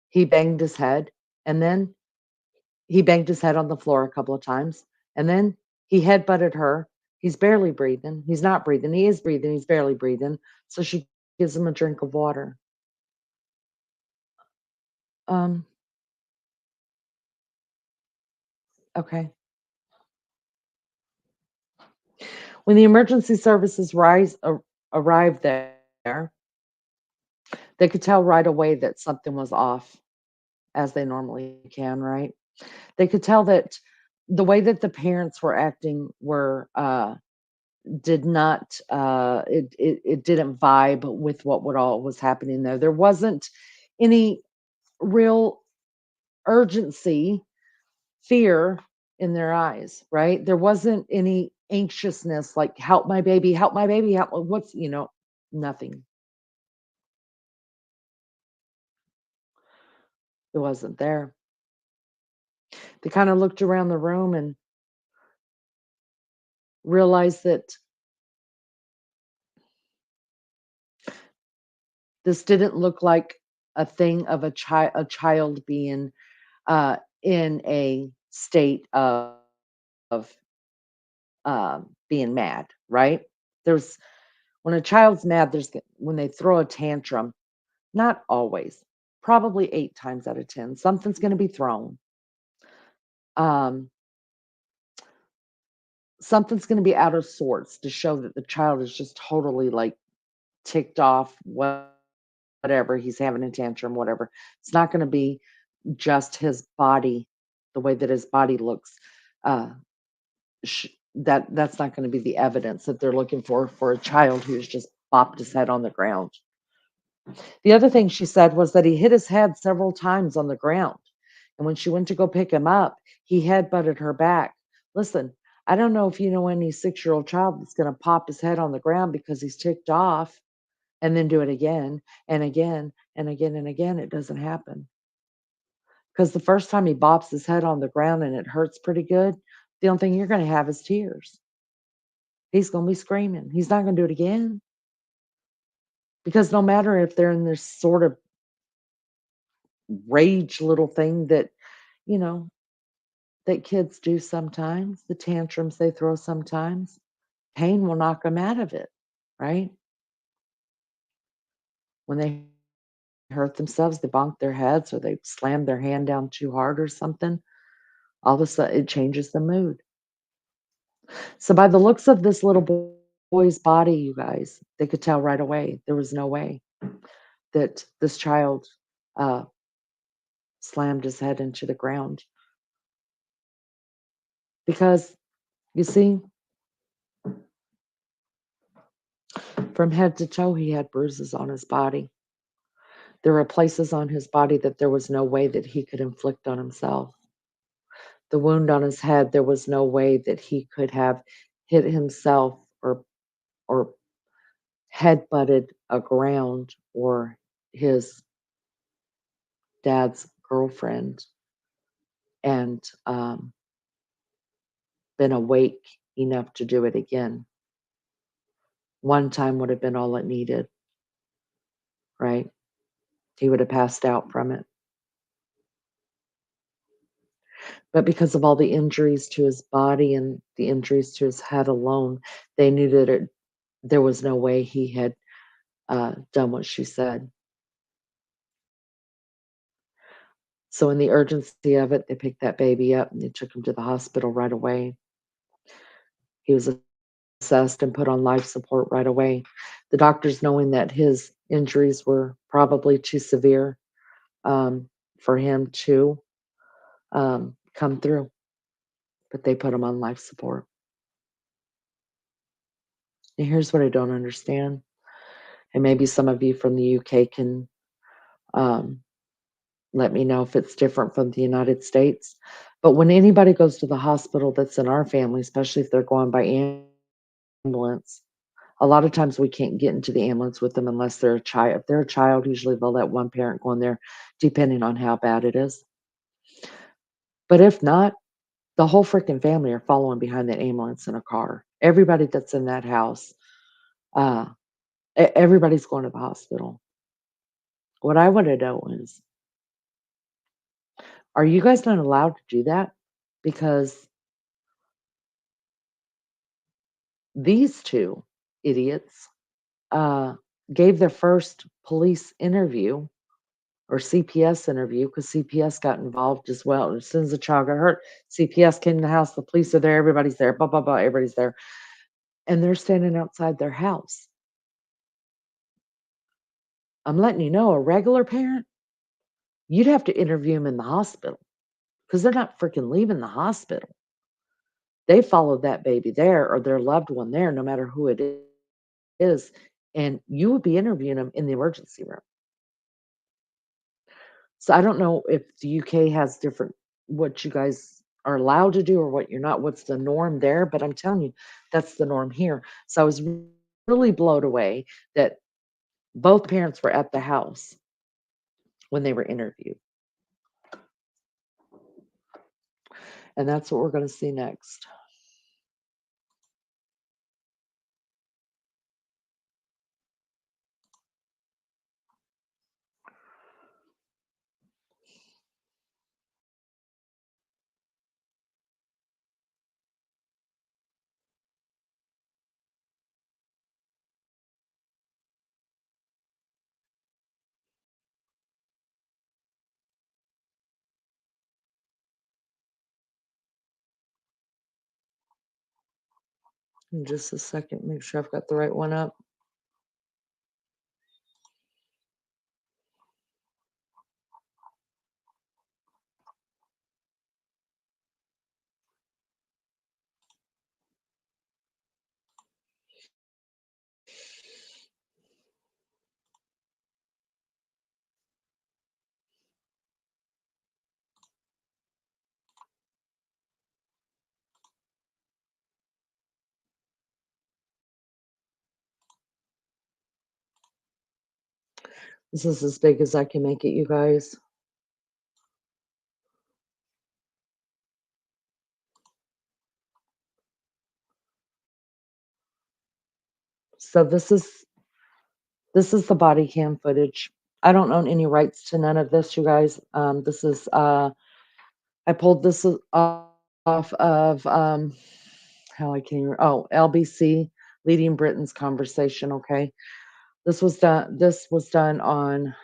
he banged his head, and then he banged his head on the floor a couple of times, and then he headbutted her. He's barely breathing. He's not breathing. He is breathing. He's barely breathing. So she gives him a drink of water. Okay. When the emergency services arrived there, they could tell right away that something was off, as they normally can, right? They could tell that the way that the parents were acting did not it didn't vibe with what all was happening there. There wasn't any real urgency, fear in their eyes, right? There wasn't any anxiousness like help my baby, help my baby, help what's nothing. It wasn't there. They kind of looked around the room and realized that this didn't look like a thing of a child being in a state of being mad, right? There's when a child's mad, when they throw a tantrum, not always, probably 8 times out of 10, something's going to be thrown. Um, something's going to be out of sorts to show that the child is just totally like ticked off, whatever, he's having a tantrum, whatever. It's not going to be just his body, the way that his body looks. Uh, that's not going to be the evidence that they're looking for a child who's just bopped his head on the ground. The other thing she said was that he hit his head several times on the ground. And when she went to go pick him up, he headbutted her back. Listen, I don't know if you know any 6-year-old child that's going to pop his head on the ground because he's ticked off and then do it again and again and again and again. It doesn't happen. Because the first time he bops his head on the ground and it hurts pretty good, the only thing you're going to have is tears. He's going to be screaming. He's not going to do it again. Because no matter if they're in this sort of rage little thing that, you know, that kids do sometimes, the tantrums they throw sometimes, pain will knock them out of it, right? When they hurt themselves, they bonk their heads or they slam their hand down too hard or something, all of a sudden it changes the mood. So by the looks of this little boy's body, you guys, they could tell right away there was no way that this child slammed his head into the ground. Because, you see, from head to toe, he had bruises on his body. There were places on his body that there was no way that he could inflict on himself. The wound on his head, there was no way that he could have hit himself or headbutted a ground or his dad's girlfriend and been awake enough to do it again. One time would have been all it needed, right? He would have passed out from it. But because of all the injuries to his body and the injuries to his head alone, they knew that there was no way he had done what she said. So in the urgency of it, they picked that baby up and they took him to the hospital right away. He was assessed and put on life support right away. The doctors, knowing that his injuries were probably too severe, for him to come through, but they put him on life support. And here's what I don't understand, and maybe some of you from the UK can um, let me know if it's different from the United States. But when anybody goes to the hospital that's in our family, especially if they're going by ambulance, a lot of times we can't get into the ambulance with them unless they're a child. If they're a child, usually they'll let one parent go in there, depending on how bad it is. But if not, the whole freaking family are following behind that ambulance in a car. Everybody that's in that house, uh, everybody's going to the hospital. What I want to know is, are you guys not allowed to do that? Because these two idiots uh, gave their first police interview or CPS interview because CPS got involved as well. As soon as the child got hurt, CPS came to the house, the police are there, everybody's there, blah, blah, blah, everybody's there. And they're standing outside their house. I'm letting you know, a regular parent, you'd have to interview them in the hospital because they're not freaking leaving the hospital. They followed that baby there or their loved one there, no matter who it is. And you would be interviewing them in the emergency room. So I don't know if the UK has different what you guys are allowed to do or what you're not, what's the norm there, but I'm telling you, that's the norm here. So I was really blown away that both parents were at the house when they were interviewed. And that's what we're going to see next. In just a second, make sure I've got the right one up. This is as big as I can make it, you guys. So this is the body cam footage. I don't own any rights to none of this, you guys. This is I pulled this off of how I can LBC, Leading Britain's Conversation. Okay, this was done on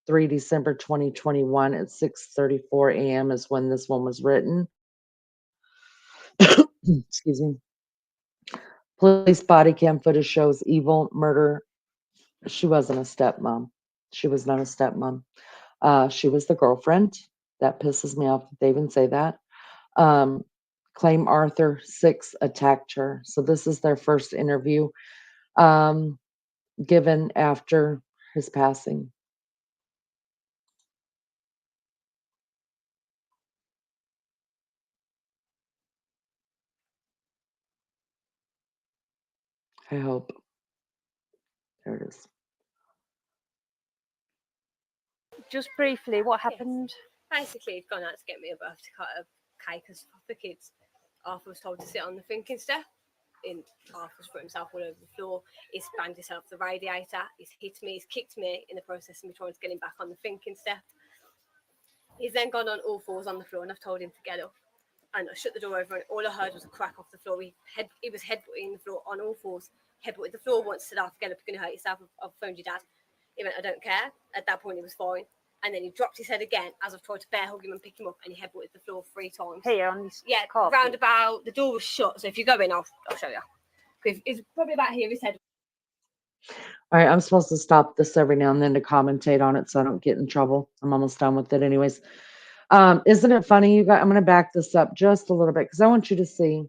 3 December 2021 at 6:34 a.m. is when this one was written. Excuse me. Police body cam footage shows evil murder. She wasn't a stepmom. She was not a stepmom. She was the girlfriend. That pisses me off that they even say that. Um, claim Arthur 6 attacked her. So this is their first interview um, given after his passing. I hope. There it is. Just briefly, what happened? Basically, he'd gone out to get me a birthday cake for the kids. Arthur was told to sit on the thinking step. Arthur's put himself all over the floor. He's banged himself off the radiator. He's hit me. He's kicked me in the process of me trying to get him back on the thinking step. He's then gone on all fours on the floor, and I've told him to get up. And I shut the door over, and all I heard was a crack off the floor. He was headbutting the floor on all fours. Headbutted the floor once, said, "Get up, you're going to hurt yourself. I've phoned your dad." He went, "I don't care." At that point, he was fine. And then he dropped his head again as I've tried to bear hug him and pick him up, and he headbutted the floor 3 times. Here on this carpet. Round about, the door was shut, so if you go in, I'll show you. It's probably about here, his head. All right, I'm supposed to stop this every now and then to commentate on it so I don't get in trouble. I'm almost done with it anyways. Isn't it funny, you guys? I'm going to back this up just a little bit because I want you to see.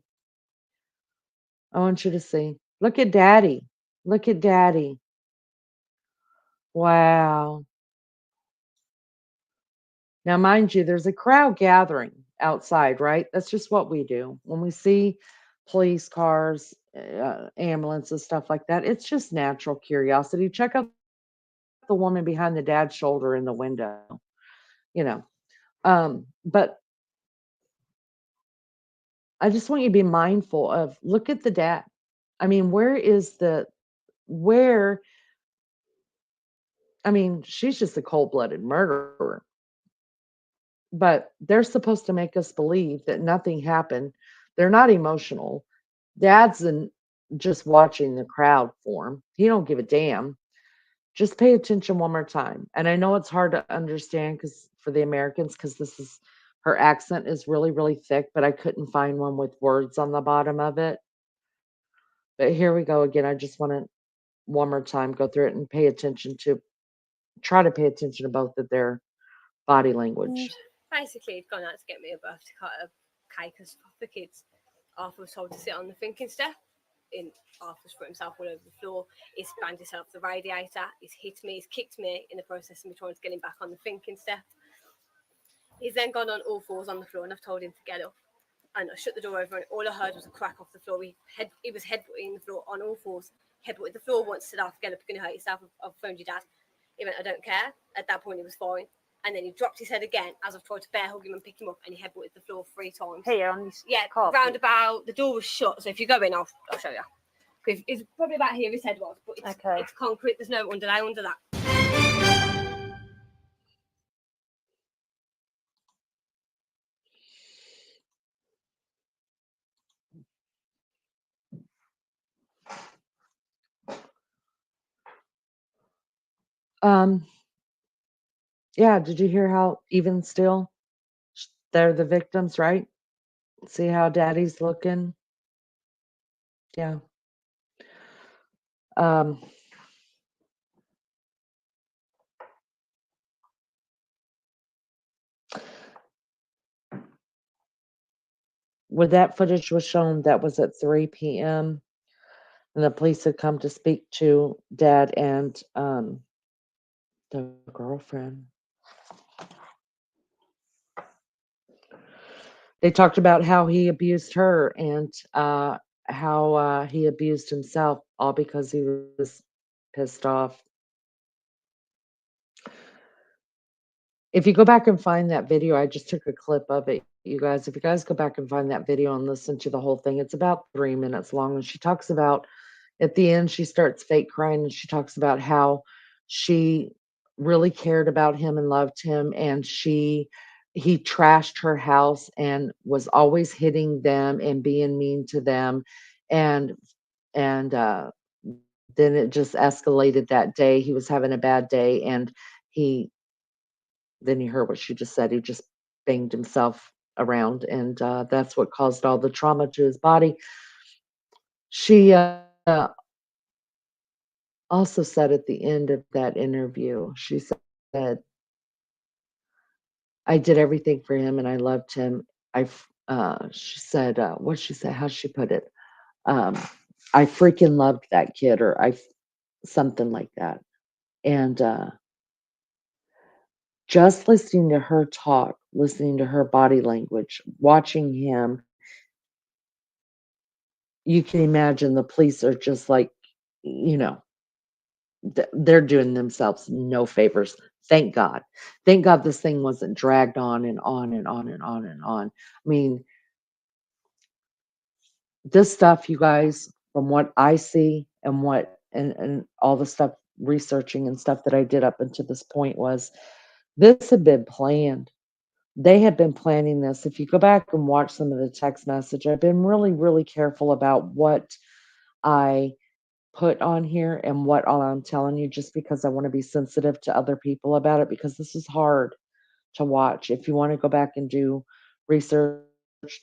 I want you to see. Look at Daddy. Look at Daddy. Wow. Now, mind you, there's a crowd gathering outside, right? That's just what we do. When we see police cars, ambulances, stuff like that, it's just natural curiosity. Check out the woman behind the dad's shoulder in the window, you know. But I just want you to be mindful of look at the dad. I mean, where, I mean, she's just a cold blooded murderer, but they're supposed to make us believe that nothing happened. They're not emotional. Dad's just watching the crowd form. He don't give a damn. Just pay attention one more time. And I know it's hard to understand because for the Americans, because this is her accent is really, really thick, but I couldn't find one with words on the bottom of it. But here we go again. I just want to one more time go through it and try to pay attention to both of their body language. Basically, he'd gone out to get me a birthday card of cake and stuff for the kids. Arthur was told to sit on the thinking step. Arthur's put himself all over the floor. He's banged himself off the radiator. He's hit me. He's kicked me in the process of me trying to get him back on the thinking step. He's then gone on all fours on the floor, and I've told him to get up. And I shut the door over, and all I heard was a crack off the floor. He was headbutting the floor on all fours. Headbutted the floor once, said, "Get up, you're going to hurt yourself. I've phoned your dad." He went, "I don't care." At that point, he was fine. And then he dropped his head again as I've tried to bear hug him and pick him up, and he headbutted the floor 3 times. Here on this carpet. Roundabout. The door was shut, so if you go in, I'll show you. Because it's probably about here his head was, but it's concrete. There's no underlay under that. Yeah, did you hear how even still they're the victims, right? See how daddy's looking? Yeah. Um, when that footage was shown, that was at 3 p.m. and the police had come to speak to dad and the girlfriend. They talked about how he abused her and how he abused himself, all because he was pissed off. If you go back and find that video, I just took a clip of it, you guys. If you guys go back and find that video and listen to the whole thing, it's about 3 minutes long. And she talks about, at the end, she starts fake crying and she talks about how she really cared about him and loved him. And he trashed her house and was always hitting them and being mean to them. And, and then it just escalated that day. He was having a bad day and he, then you heard what she just said. He just banged himself around, and that's what caused all the trauma to his body. She also said at the end of that interview, she said, "I did everything for him, and I loved him." She said, what she said, how she put it, I freaking loved that kid, or something like that, and just listening to her talk, listening to her body language, watching him, you can imagine the police are just like, you know, they're doing themselves no favors. Thank God. Thank God this thing wasn't dragged on and on and on and on and on. I mean, this stuff, you guys, from what I see and and all the stuff researching and stuff that I did up until this point was this had been planned. They had been planning this. If you go back and watch some of the text message, I've been really, really careful about what I put on here and what all I'm telling you, just because I want to be sensitive to other people about it, because this is hard to watch. If you want to go back and do research,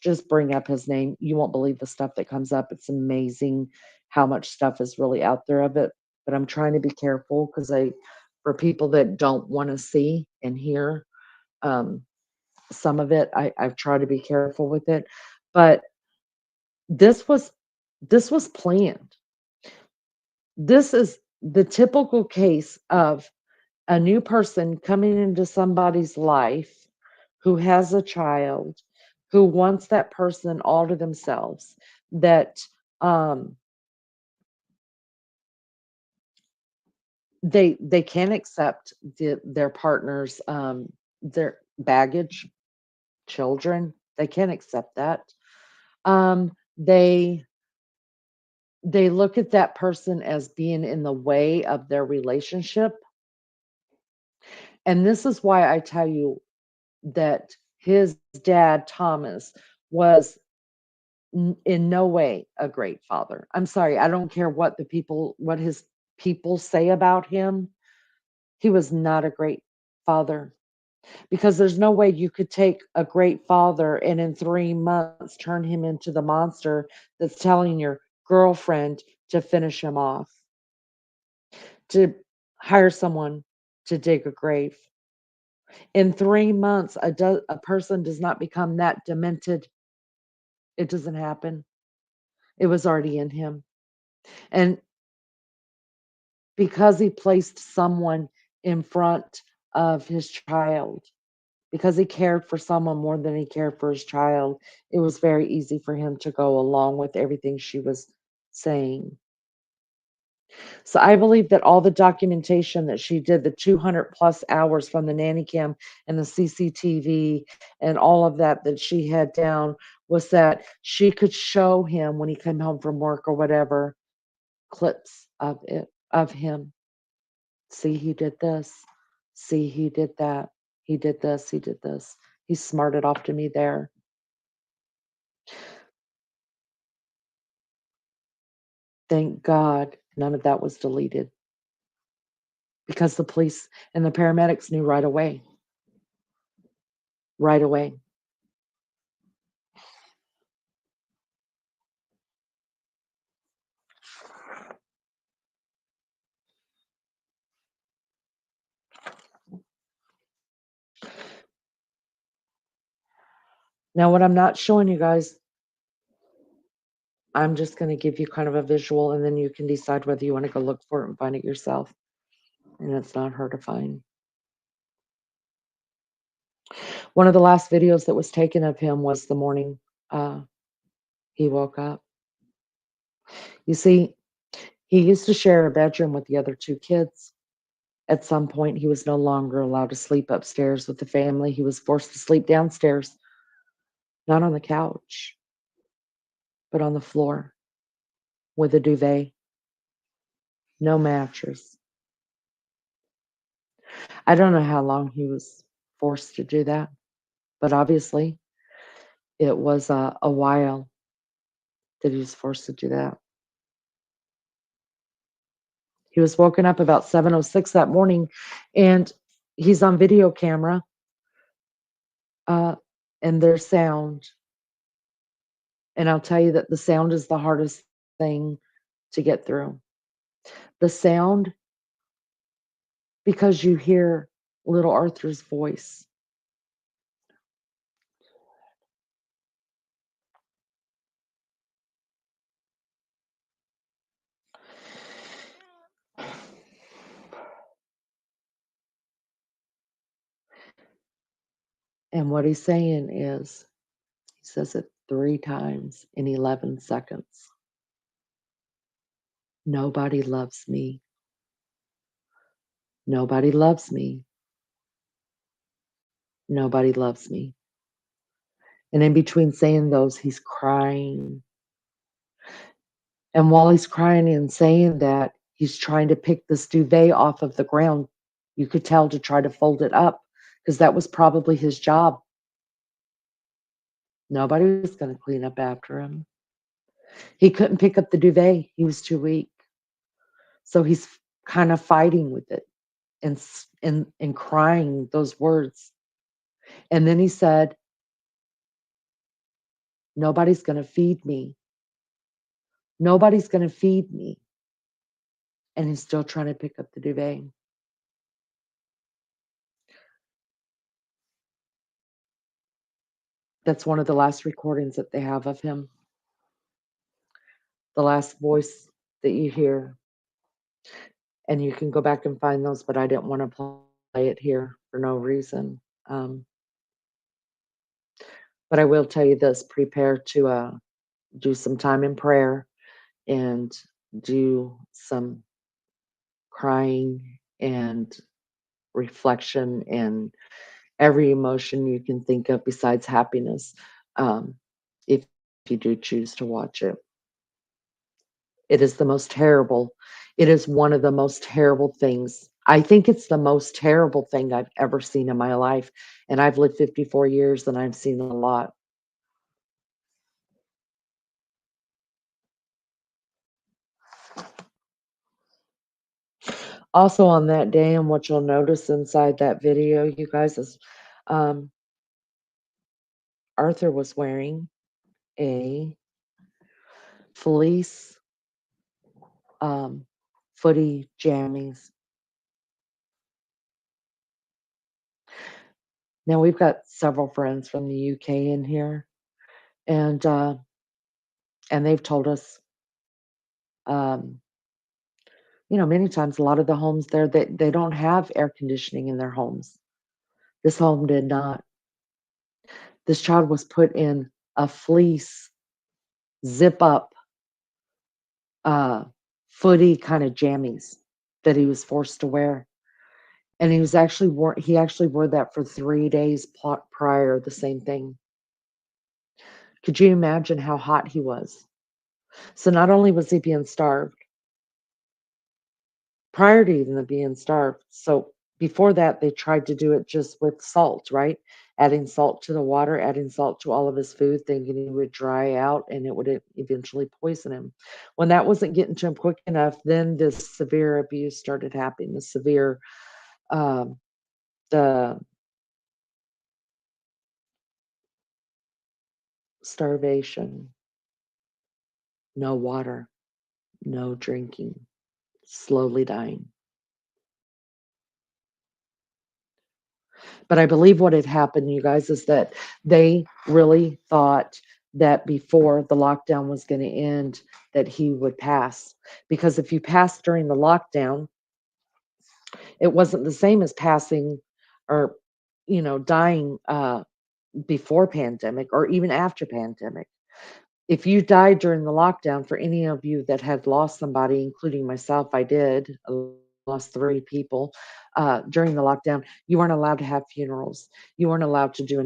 just bring up his name. You won't believe the stuff that comes up. It's amazing how much stuff is really out there of it. but I'm trying to be careful because for people that don't want to see and hear um, some of it, I've tried to be careful with it. But this was this was planned. This is the typical case of a new person coming into somebody's life who has a child, who wants that person all to themselves, that um, they can't accept their partner's their baggage, children. They can't accept that. Um, they they look at that person as being in the way of their relationship. And this is why I tell you that his dad, Thomas, was in no way a great father. I'm sorry, I don't care what his people say about him. He was not a great father because there's no way you could take a great father and in 3 months turn him into the monster that's telling your girlfriend to finish him off, to hire someone to dig a grave. In 3 months, a person does not become that demented. It doesn't happen. It was already in him. And because he placed someone in front of his child, because he cared for someone more than he cared for his child, it was very easy for him to go along with everything she was saying. So I believe that all the documentation that she did, the 200 plus hours from the nanny cam and the CCTV and all of that that she had down, was that she could show him when he came home from work or whatever, clips of him. See, he did this. See, he did that. He did this. He did this. He smarted off to me there. Thank God none of that was deleted because the police and the paramedics knew right away. Right away. Now, what I'm not showing you guys, I'm just going to give you kind of a visual and then you can decide whether you want to go look for it and find it yourself. And it's not hard to find. One of the last videos that was taken of him was the morning he woke up. You see, he used to share a bedroom with the other two kids. At some point, he was no longer allowed to sleep upstairs with the family. He was forced to sleep downstairs, not on the couch, but on the floor with a duvet, no mattress. I don't know how long he was forced to do that, but obviously it was a while that he was forced to do that. He was woken up about 7:06 that morning, and he's on video camera, uh, and there's sound. And I'll tell you that the sound is the hardest thing to get through. The sound, because you hear little Arthur's voice. And what he's saying is, he says it 3 times in 11 seconds. Nobody loves me. Nobody loves me. Nobody loves me. And in between saying those, he's crying. And while he's crying and saying that, he's trying to pick this duvet off of the ground. You could tell, to try to fold it up, because that was probably his job. Nobody was going to clean up after him. He couldn't pick up the duvet. He was too weak. So he's kind of fighting with it and crying those words. And then he said, nobody's going to feed me. Nobody's going to feed me. and he's still trying to pick up the duvet. That's one of the last recordings that they have of him. The last voice that you hear. And you can go back and find those, but I didn't want to play it here for no reason. But I will tell you this, prepare to do some time in prayer and do some crying and reflection and every emotion you can think of besides happiness, if you do choose to watch it. It is the most terrible. It is one of the most terrible things. I think it's the most terrible thing I've ever seen in my life. And I've lived 54 years and I've seen a lot. Also, on that day, and what you'll notice inside that video, you guys, is um, Arthur was wearing a fleece footy jammies. Now, we've got several friends from the UK in here, and they've told us, um, many times a lot of the homes there, they don't have air conditioning in their homes. This home did not. This child was put in a fleece zip up footy kind of jammies that he was forced to wear. And he actually wore that for 3 days prior, the same thing. Could you imagine how hot he was? So not only was he being starved, prior to even being starved, so before that, they tried to do it just with salt, right? Adding salt to the water, adding salt to all of his food, thinking he would dry out and it would eventually poison him. When that wasn't getting to him quick enough, then this severe abuse started happening. The severe, um, the starvation, no water, no drinking, slowly dying. But I believe what had happened, you guys, is that they really thought that before the lockdown was going to end, that he would pass. Because if you passed during the lockdown, it wasn't the same as passing or, dying before pandemic or even after pandemic. If you died during the lockdown, for any of you that had lost somebody, including myself, I did. I lost 3 people during the lockdown. You weren't allowed to have funerals. You weren't allowed to do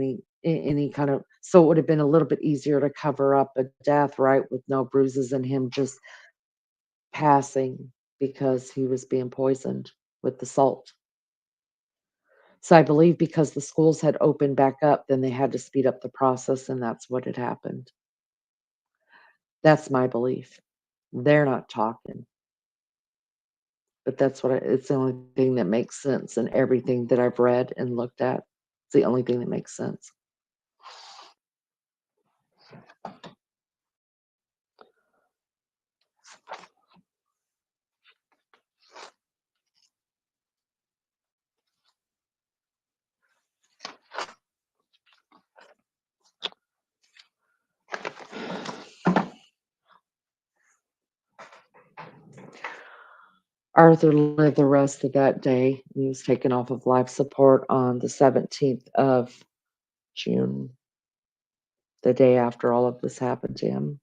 any kind of. So it would have been a little bit easier to cover up a death, right, with no bruises and him just passing because he was being poisoned with the salt. So I believe because the schools had opened back up, then they had to speed up the process, and that's what had happened. That's my belief. They're not talking, but it's the only thing that makes sense in everything that I've read and looked at. It's the only thing that makes sense. Arthur lived the rest of that day. He was taken off of life support on the 17th of June, the day after all of this happened to him.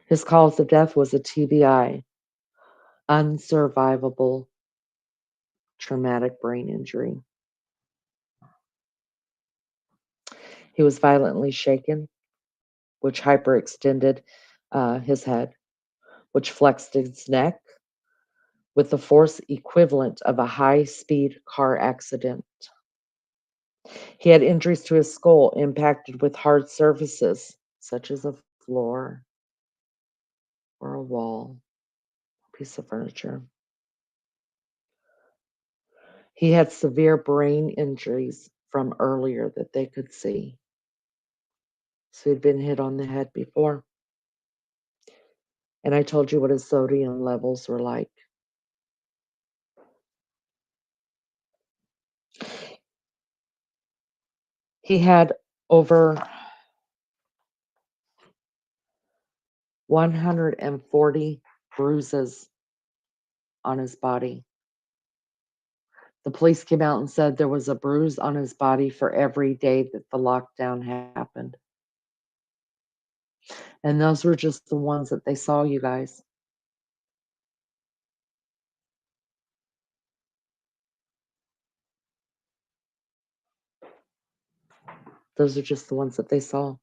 His cause of death was a TBI, unsurvivable traumatic brain injury. He was violently shaken, which hyperextended his head, which flexed his neck with the force equivalent of a high-speed car accident. He had injuries to his skull impacted with hard surfaces, such as a floor or a wall, piece of furniture. He had severe brain injuries from earlier that they could see. So he'd been hit on the head before. And I told you what his sodium levels were like. He had over 140 bruises on his body. The police came out and said there was a bruise on his body for every day that the lockdown happened. And those were just the ones that they saw, you guys. Those are just the ones that they saw.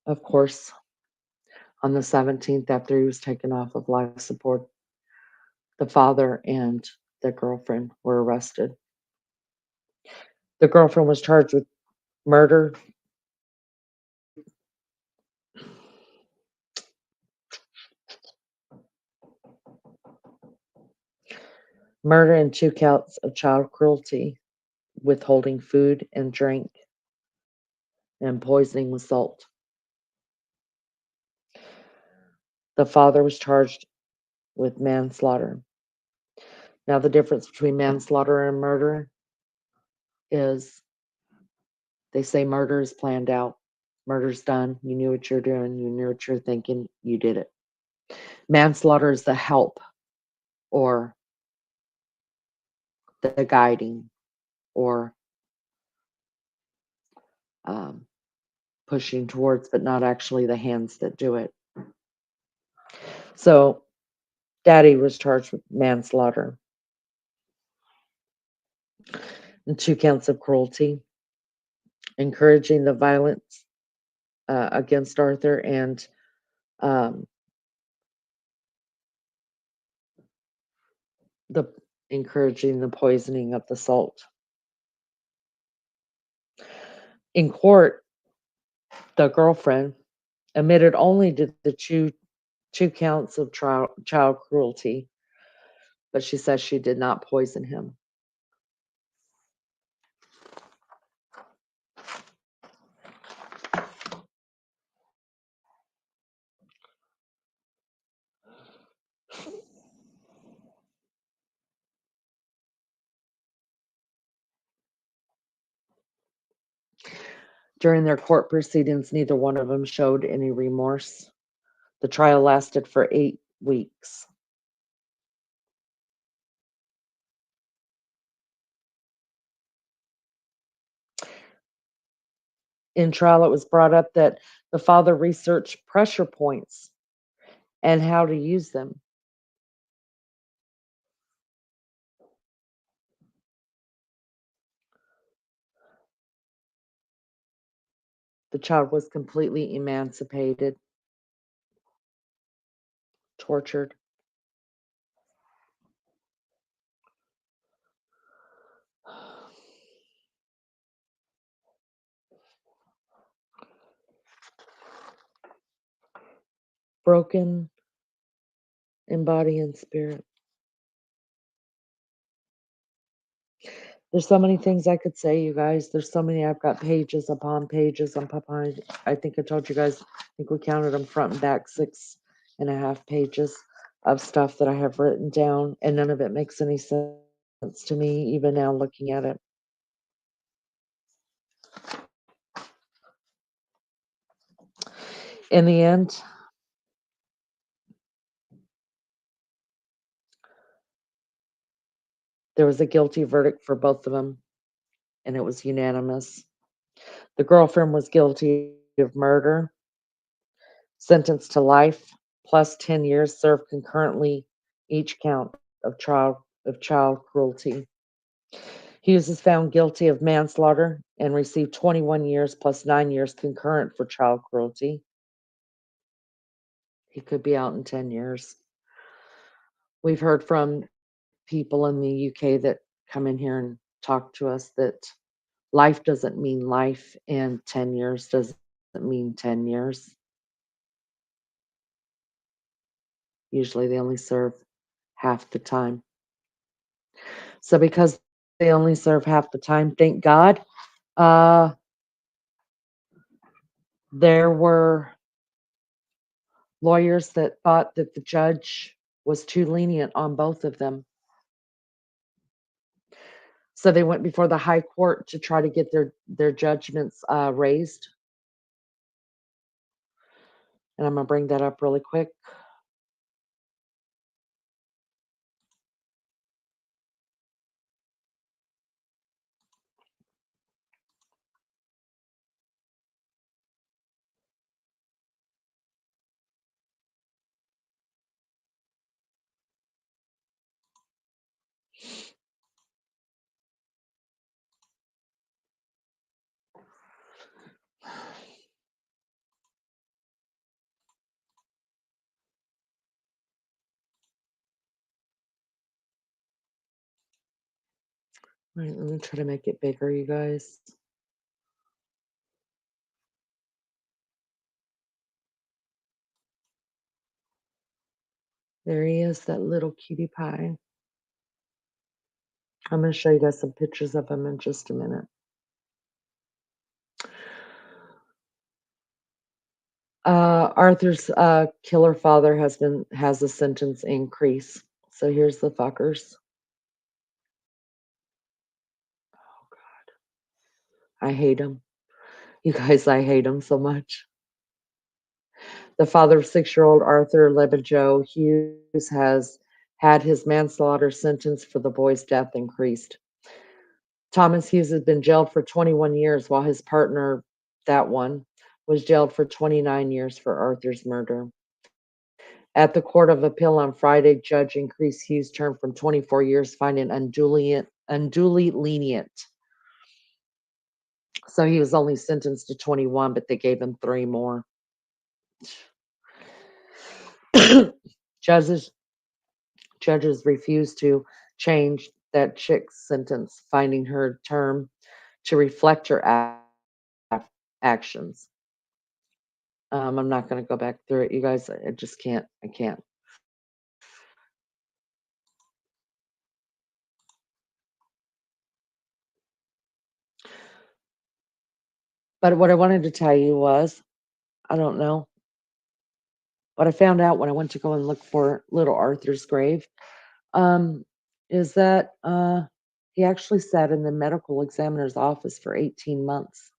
Of course, on the 17th, after he was taken off of life support, the father and the girlfriend were arrested. The girlfriend was charged with murder, and 2 counts of child cruelty, withholding food and drink, and poisoning with salt. The father was charged with manslaughter. Now, the difference between manslaughter and murder is they say murder is planned out. Murder's done. You knew what you're doing. You knew what you're thinking. You did it. Manslaughter is the help or the guiding or pushing towards, but not actually the hands that do it. So, Daddy was charged with manslaughter and 2 counts of cruelty, encouraging the violence against Arthur, and the encouraging the poisoning of the salt. In court, the girlfriend admitted only to the two counts of child cruelty, but she says she did not poison him. During their court proceedings, neither one of them showed any remorse. The trial lasted for 8 weeks. In trial, it was brought up that the father researched pressure points and how to use them. The child was completely emancipated, tortured. Broken in body and spirit. There's so many things I could say, you guys. There's so many. I've got pages upon pages upon pages. I think I told you guys, I think we counted them front and back, 6.5 pages of stuff that I have written down, and none of it makes any sense to me, even now looking at it. In the end, there was a guilty verdict for both of them, and it was unanimous. The girlfriend was guilty of murder, sentenced to life, plus 10 years served concurrently each count of child cruelty. Hughes is found guilty of manslaughter and received 21 years plus 9 years concurrent for child cruelty. He could be out in 10 years. We've heard from people in the UK that come in here and talk to us that life doesn't mean life and 10 years doesn't mean 10 years. Usually they only serve half the time. So because they only serve half the time, thank God, uh, there were lawyers that thought that the judge was too lenient on both of them. So they went before the high court to try to get their judgments raised. And I'm going to bring that up really quick. All right, let me try to make it bigger, you guys. There he is, that little cutie pie. I'm going to show you guys some pictures of him in just a minute. Arthur's killer father has a sentence increase. So here's the fuckers. Oh God, I hate him. You guys, I hate him so much. The father of 6-year-old Arthur Labinjo-Hughes has had his manslaughter sentence for the boy's death increased. Thomas Hughes has been jailed for 21 years, while his partner, that one, was jailed for 29 years for Arthur's murder. At the Court of Appeal on Friday, Judge increased Hughes' term from 24 years, finding unduly lenient. So he was only sentenced to 21, but they gave him 3 more. Judges refused to change that chick's sentence, finding her term to reflect her actions. I'm not going to go back through it, you guys. I just can't. I can't. But what I wanted to tell you was, I don't know, what I found out when I went to go and look for little Arthur's grave, is that he actually sat in the medical examiner's office for 18 months.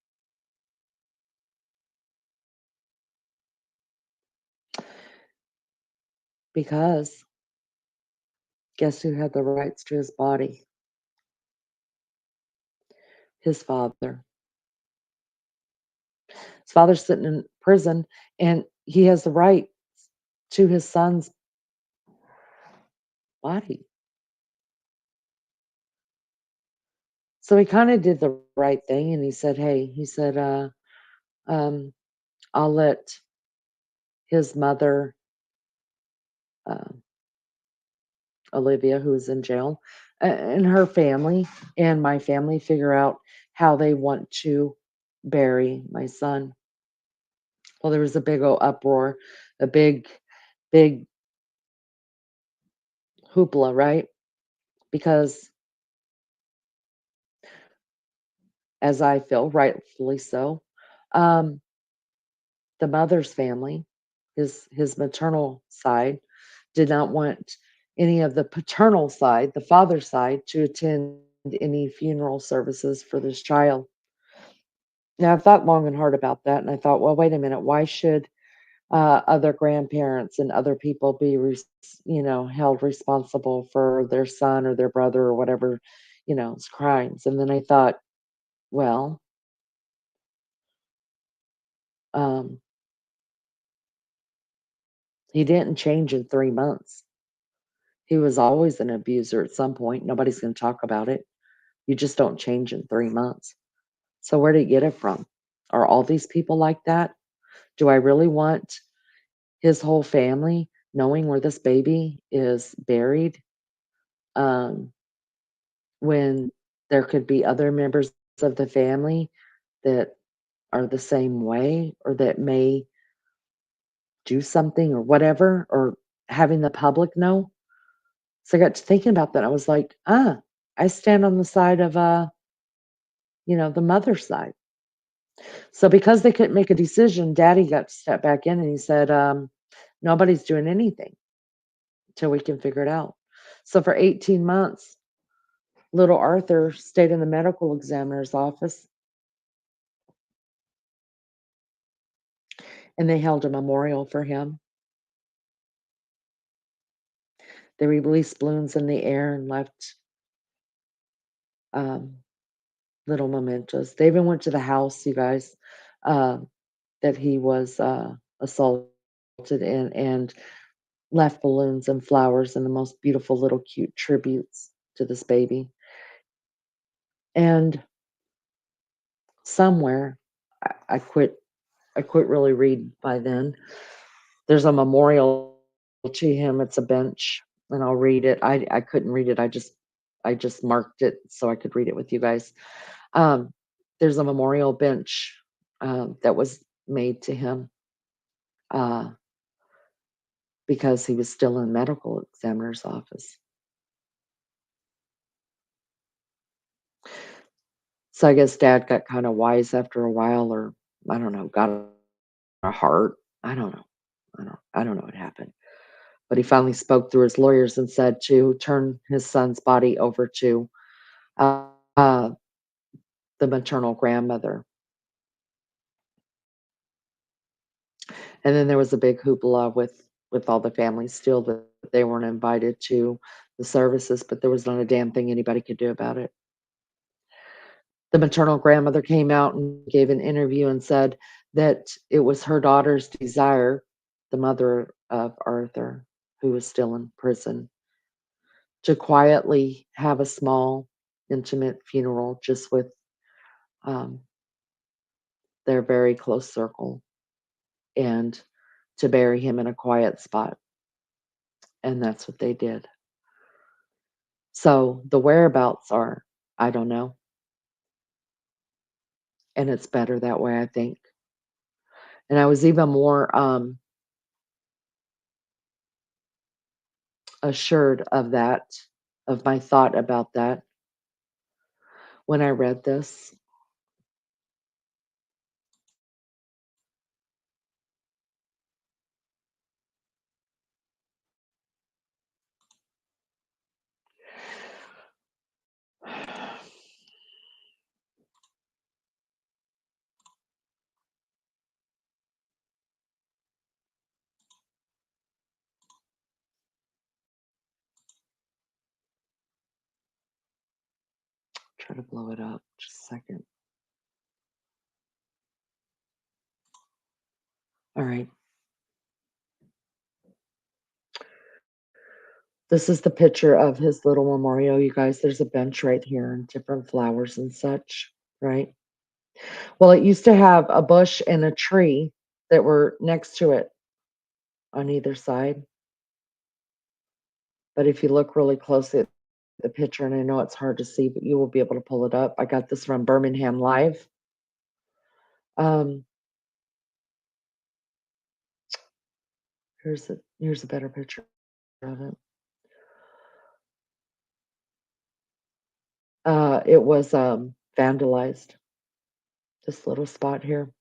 Because guess who had the rights to his body? His father. His father's sitting in prison, and he has the right to his son's body. So he kind of did the right thing, and he said, "Hey," he said, "I'll let his mother, uh, Olivia, who is in jail, and her family and my family figure out how they want to bury my son." Well, there was a big old uproar, a big hoopla, right? Because, as I feel, rightfully so, um, the mother's family, his maternal side, did not want any of the paternal side, the father's side, to attend any funeral services for this child. Now, I thought long and hard about that, and I thought, well, wait a minute, why should other grandparents and other people be, held responsible for their son or their brother or whatever, crimes? And then I thought, well, um, he didn't change in 3 months. He was always an abuser at some point. Nobody's going to talk about it. You just don't change in 3 months. So where did he get it from? Are all these people like that? Do I really want his whole family knowing where this baby is buried? Um, when there could be other members of the family that are the same way, or that may do something or whatever, or having the public know. So I got to thinking about that. I was like, I stand on the side of the mother's side. So because they couldn't make a decision, Daddy got to step back in and he said, nobody's doing anything until we can figure it out. So for 18 months, little Arthur stayed in the medical examiner's office, and they held a memorial for him. They released balloons in the air and left um, little mementos. They even went to the house, you guys, uh, that he was assaulted in, and left balloons and flowers and the most beautiful little cute tributes to this baby. And somewhere, I quit really reading by then. There's a memorial to him. It's a bench, and I'll read it. I couldn't read it. I just marked it so I could read it with you guys. Um, there's a memorial bench that was made to him uh, because he was still in medical examiner's office. So I guess Dad got kind of wise after a while, or I don't know, got a heart. I don't know. I don't know what happened. But he finally spoke through his lawyers and said to turn his son's body over to uh, uh, the maternal grandmother. And then there was a big hoopla with all the families still that they weren't invited to the services, but there was not a damn thing anybody could do about it. The maternal grandmother came out and gave an interview and said that it was her daughter's desire, the mother of Arthur, who was still in prison, to quietly have a small, intimate funeral just with um, their very close circle, and to bury him in a quiet spot. And that's what they did. So the whereabouts are, I don't know. And it's better that way, I think. And I was even more assured of that, of my thought about that, when I read this. Try to blow it up. Just a second. All right. This is the picture of his little memorial, you guys. There's a bench right here and different flowers and such, right? Well, it used to have a bush and a tree that were next to it on either side. But if you look really closely at the picture, and I know it's hard to see, but you will be able to pull it up. I got this from Birmingham Live. Um, here's a better picture of it. It was vandalized. This little spot here.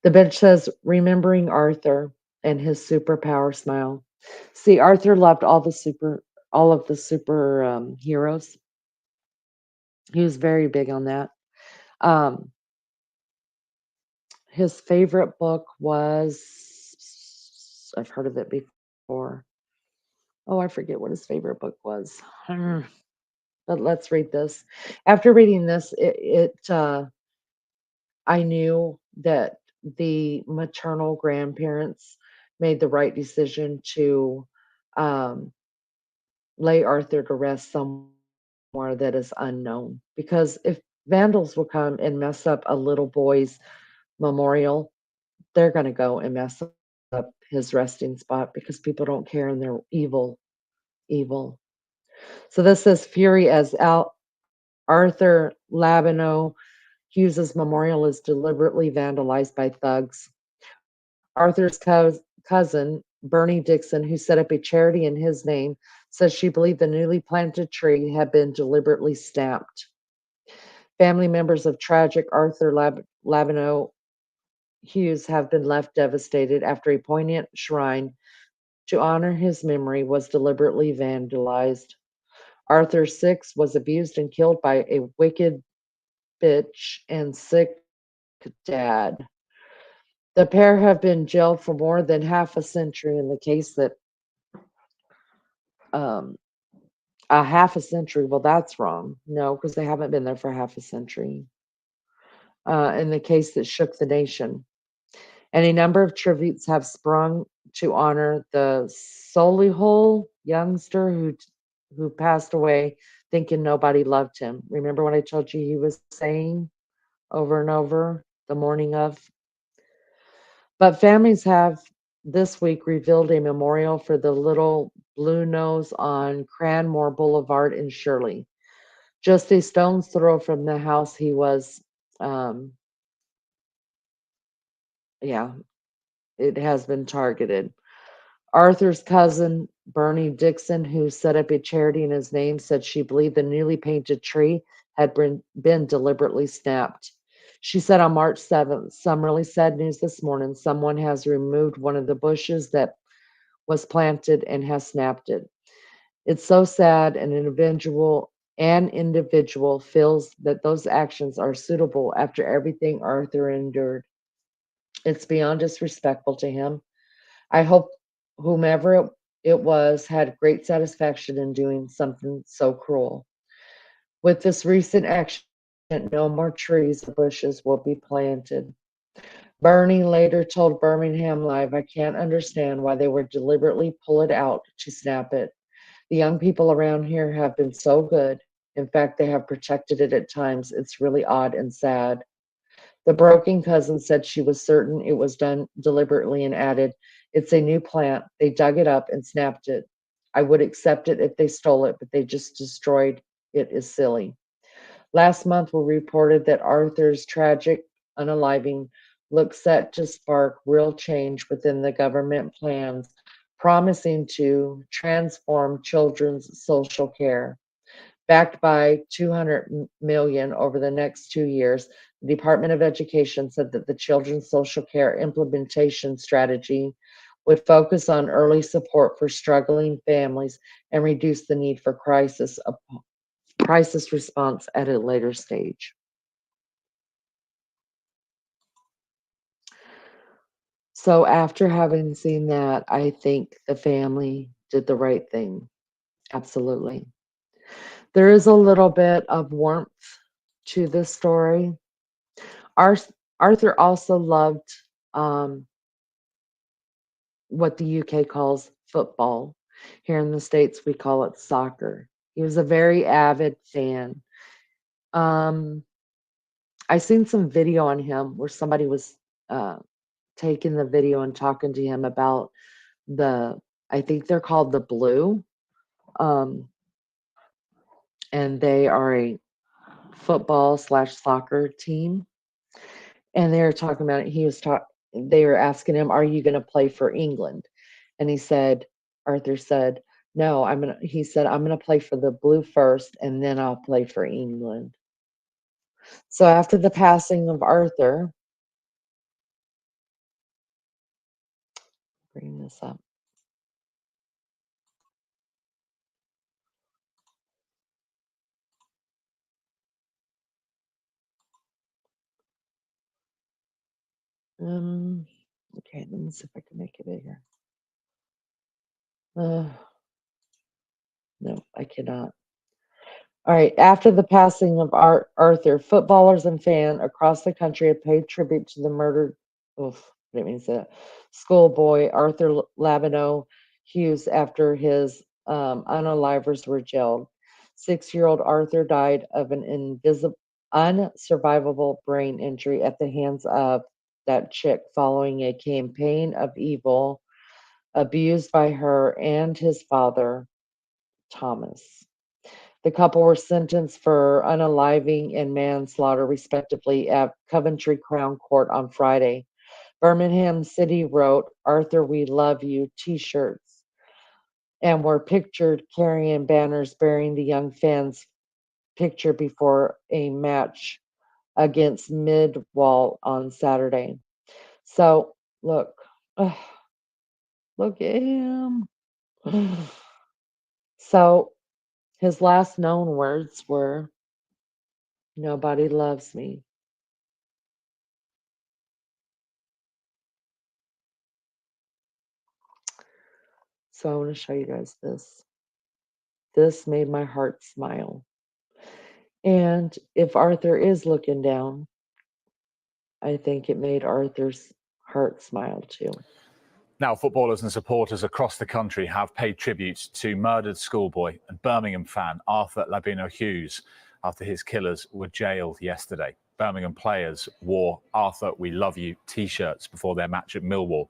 The bench says, "Remembering Arthur and his superpower smile." See, Arthur loved all of the super heroes. He was very big on that. Um, his favorite book was, I've heard of it before. Oh, I forget what his favorite book was. But let's read this. After reading this, I knew that the maternal grandparents made the right decision to um, lay Arthur to rest somewhere that is unknown. Because if vandals will come and mess up a little boy's memorial, they're going to go and mess up his resting spot because people don't care and they're evil, evil. So this says Fury as Arthur Labinjo-Hughes' memorial is deliberately vandalized by thugs. Arthur's cousin Bernie Dixon, who set up a charity in his name, says she believed the newly planted tree had been deliberately snapped. Family members of tragic Arthur Labinjo-Hughes have been left devastated after a poignant shrine to honor his memory was deliberately vandalized. Arthur Six was abused and killed by a wicked bitch and sick dad. The pair have been jailed for more than half a century in the case that um, a half a century. Well, that's wrong. No, because they haven't been there for half a century. In the case that shook the nation. And a number of tributes have sprung to honor the Solihull youngster who passed away thinking nobody loved him. Remember what I told you he was saying over and over the morning of? But families have this week revealed a memorial for the little blue nose on Cranmore Boulevard in Shirley, just a stone's throw from the house he was. Um, yeah, it has been targeted. Arthur's cousin, Bernie Dixon, who set up a charity in his name, said she believed the newly painted tree had been deliberately snapped. She said on March 7th, some really sad news this morning. Someone has removed one of the bushes that was planted and has snapped it. It's so sad an individual feels that those actions are suitable after everything Arthur endured. It's beyond disrespectful to him. I hope whomever it was had great satisfaction in doing something so cruel. With this recent action, no more trees or bushes will be planted. Bernie later told Birmingham Live, I can't understand why they would deliberately pull it out to snap it. The young people around here have been so good. In fact, they have protected it at times. It's really odd and sad. The broken cousin said she was certain it was done deliberately and added, it's a new plant. They dug it up and snapped it. I would accept it if they stole it, but they just destroyed it is silly. Last month, we reported that Arthur's tragic unaliving looks set to spark real change within the government plans, promising to transform children's social care. Backed by 200 million over the next 2 years, the Department of Education said that the Children's Social Care Implementation Strategy would focus on early support for struggling families and reduce the need for crisis response at a later stage. So after having seen that, I think the family did the right thing. Absolutely. There is a little bit of warmth to this story. Arthur also loved um, what the UK calls football. Here in the States, we call it soccer. He was a very avid fan. Um, I seen some video on him where somebody was uh, taking the video and talking to him about I think they're called the Blue, um, and they are a football/soccer team. And they were talking about it. They were asking him, "Are you going to play for England?" And Arthur said, "No, he said, I'm going to play for the Blue first, and then I'll play for England." So after the passing of Arthur, bring this up. Okay, let me see if I can make it bigger. No, I cannot. All right, after the passing of Arthur, footballers and fans across the country have paid tribute to the murdered, oof, I didn't mean to say that, schoolboy Arthur Labinjo-Hughes after his unalivers were jailed. 6-year-old Arthur died of an unsurvivable brain injury at the hands of that chick following a campaign of evil abused by her and his father, Thomas. The couple were sentenced for unaliving and manslaughter, respectively, at Coventry Crown Court on Friday. Birmingham City wrote, "Arthur, we love you" t-shirts and were pictured carrying banners bearing the young fans' picture before a match against Midwall on Saturday. So, look, look at him. So, his last known words were, "Nobody loves me." So, I want to show you guys this. This made my heart smile. And if Arthur is looking down, I think it made Arthur's heart smile too. Now, footballers and supporters across the country have paid tribute to murdered schoolboy and Birmingham fan Arthur Labinjo-Hughes after his killers were jailed yesterday. Birmingham players wore "Arthur, we love you" t-shirts before their match at Millwall,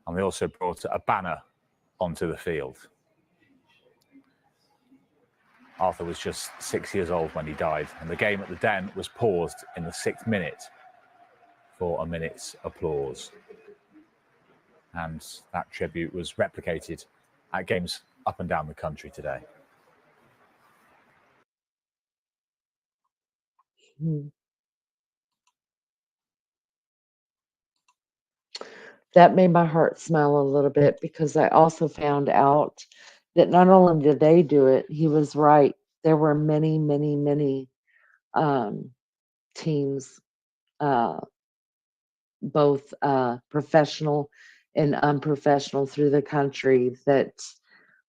and they also brought a banner onto the field. Arthur was just 6 years old when he died, and the game at the Den was paused in the 6th minute for a minute's applause. And that tribute was replicated at games up and down the country today. That made my heart smile a little bit because I also found out that not only did they do it, he was right. There were many, many, many teams, both professional and unprofessional through the country, that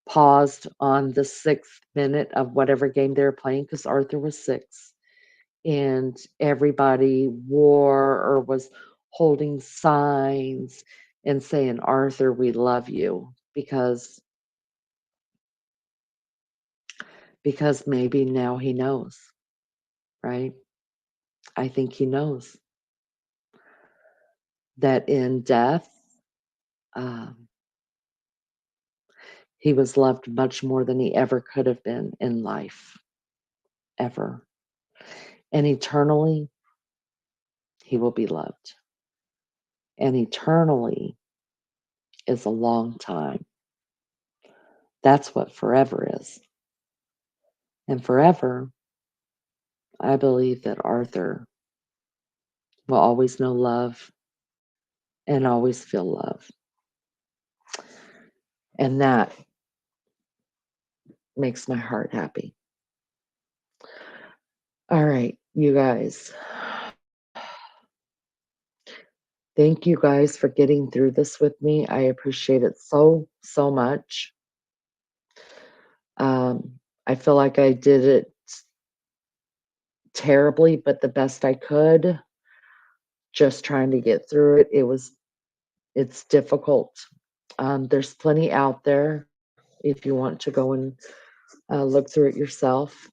paused on the 6th minute of whatever game they were playing, because Arthur was 6, and everybody wore or was holding signs and saying, "Arthur, we love you," because maybe now he knows, right? I think he knows that in death, um, he was loved much more than he ever could have been in life, ever. And eternally, he will be loved. And eternally is a long time. That's what forever is. And forever, I believe that Arthur will always know love and always feel love. And that makes my heart happy. All right, you guys. Thank you guys for getting through this with me. I appreciate it so, so much. I feel like I did it terribly, but the best I could, just trying to get through it. It's difficult. There's plenty out there if you want to go and look through it yourself.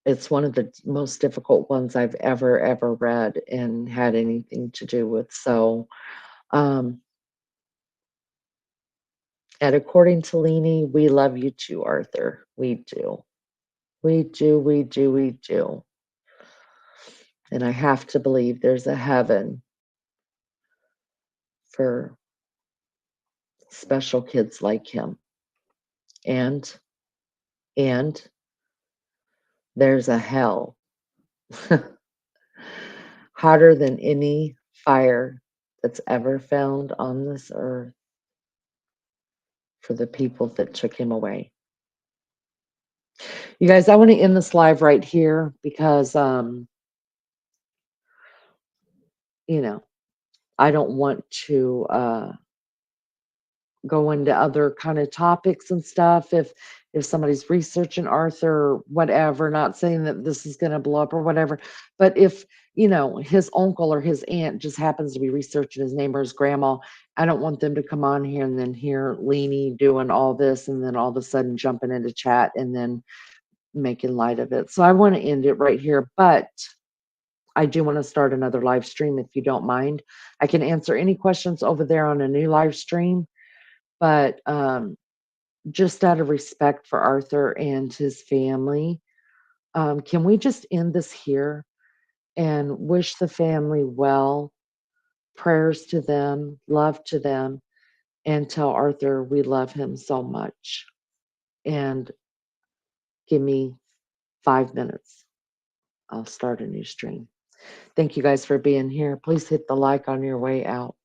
It's one of the most difficult ones I've ever read and had anything to do with. So, and according to Leanie, we love you too, Arthur. We do. We do, we do, we do. And I have to believe there's a heaven for special kids like him. And there's a hell hotter than any fire that's ever found on this earth for the people that took him away. You guys, I want to end this live right here because, I don't want to go into other kind of topics and stuff. If somebody's researching Arthur or whatever, not saying that this is going to blow up or whatever, but if his uncle or his aunt just happens to be researching his name or his grandma, I don't want them to come on here and then hear Leanie doing all this and then all of a sudden jumping into chat and then making light of it. So I want to end it right here, but I do want to start another live stream if you don't mind. I can answer any questions over there on a new live stream, but just out of respect for Arthur and his family, Can we just end this here and wish the family well, prayers to them, love to them, and tell Arthur we love him so much. And give me 5 minutes. I'll start a new stream. Thank you guys for being here. Please hit the like on your way out.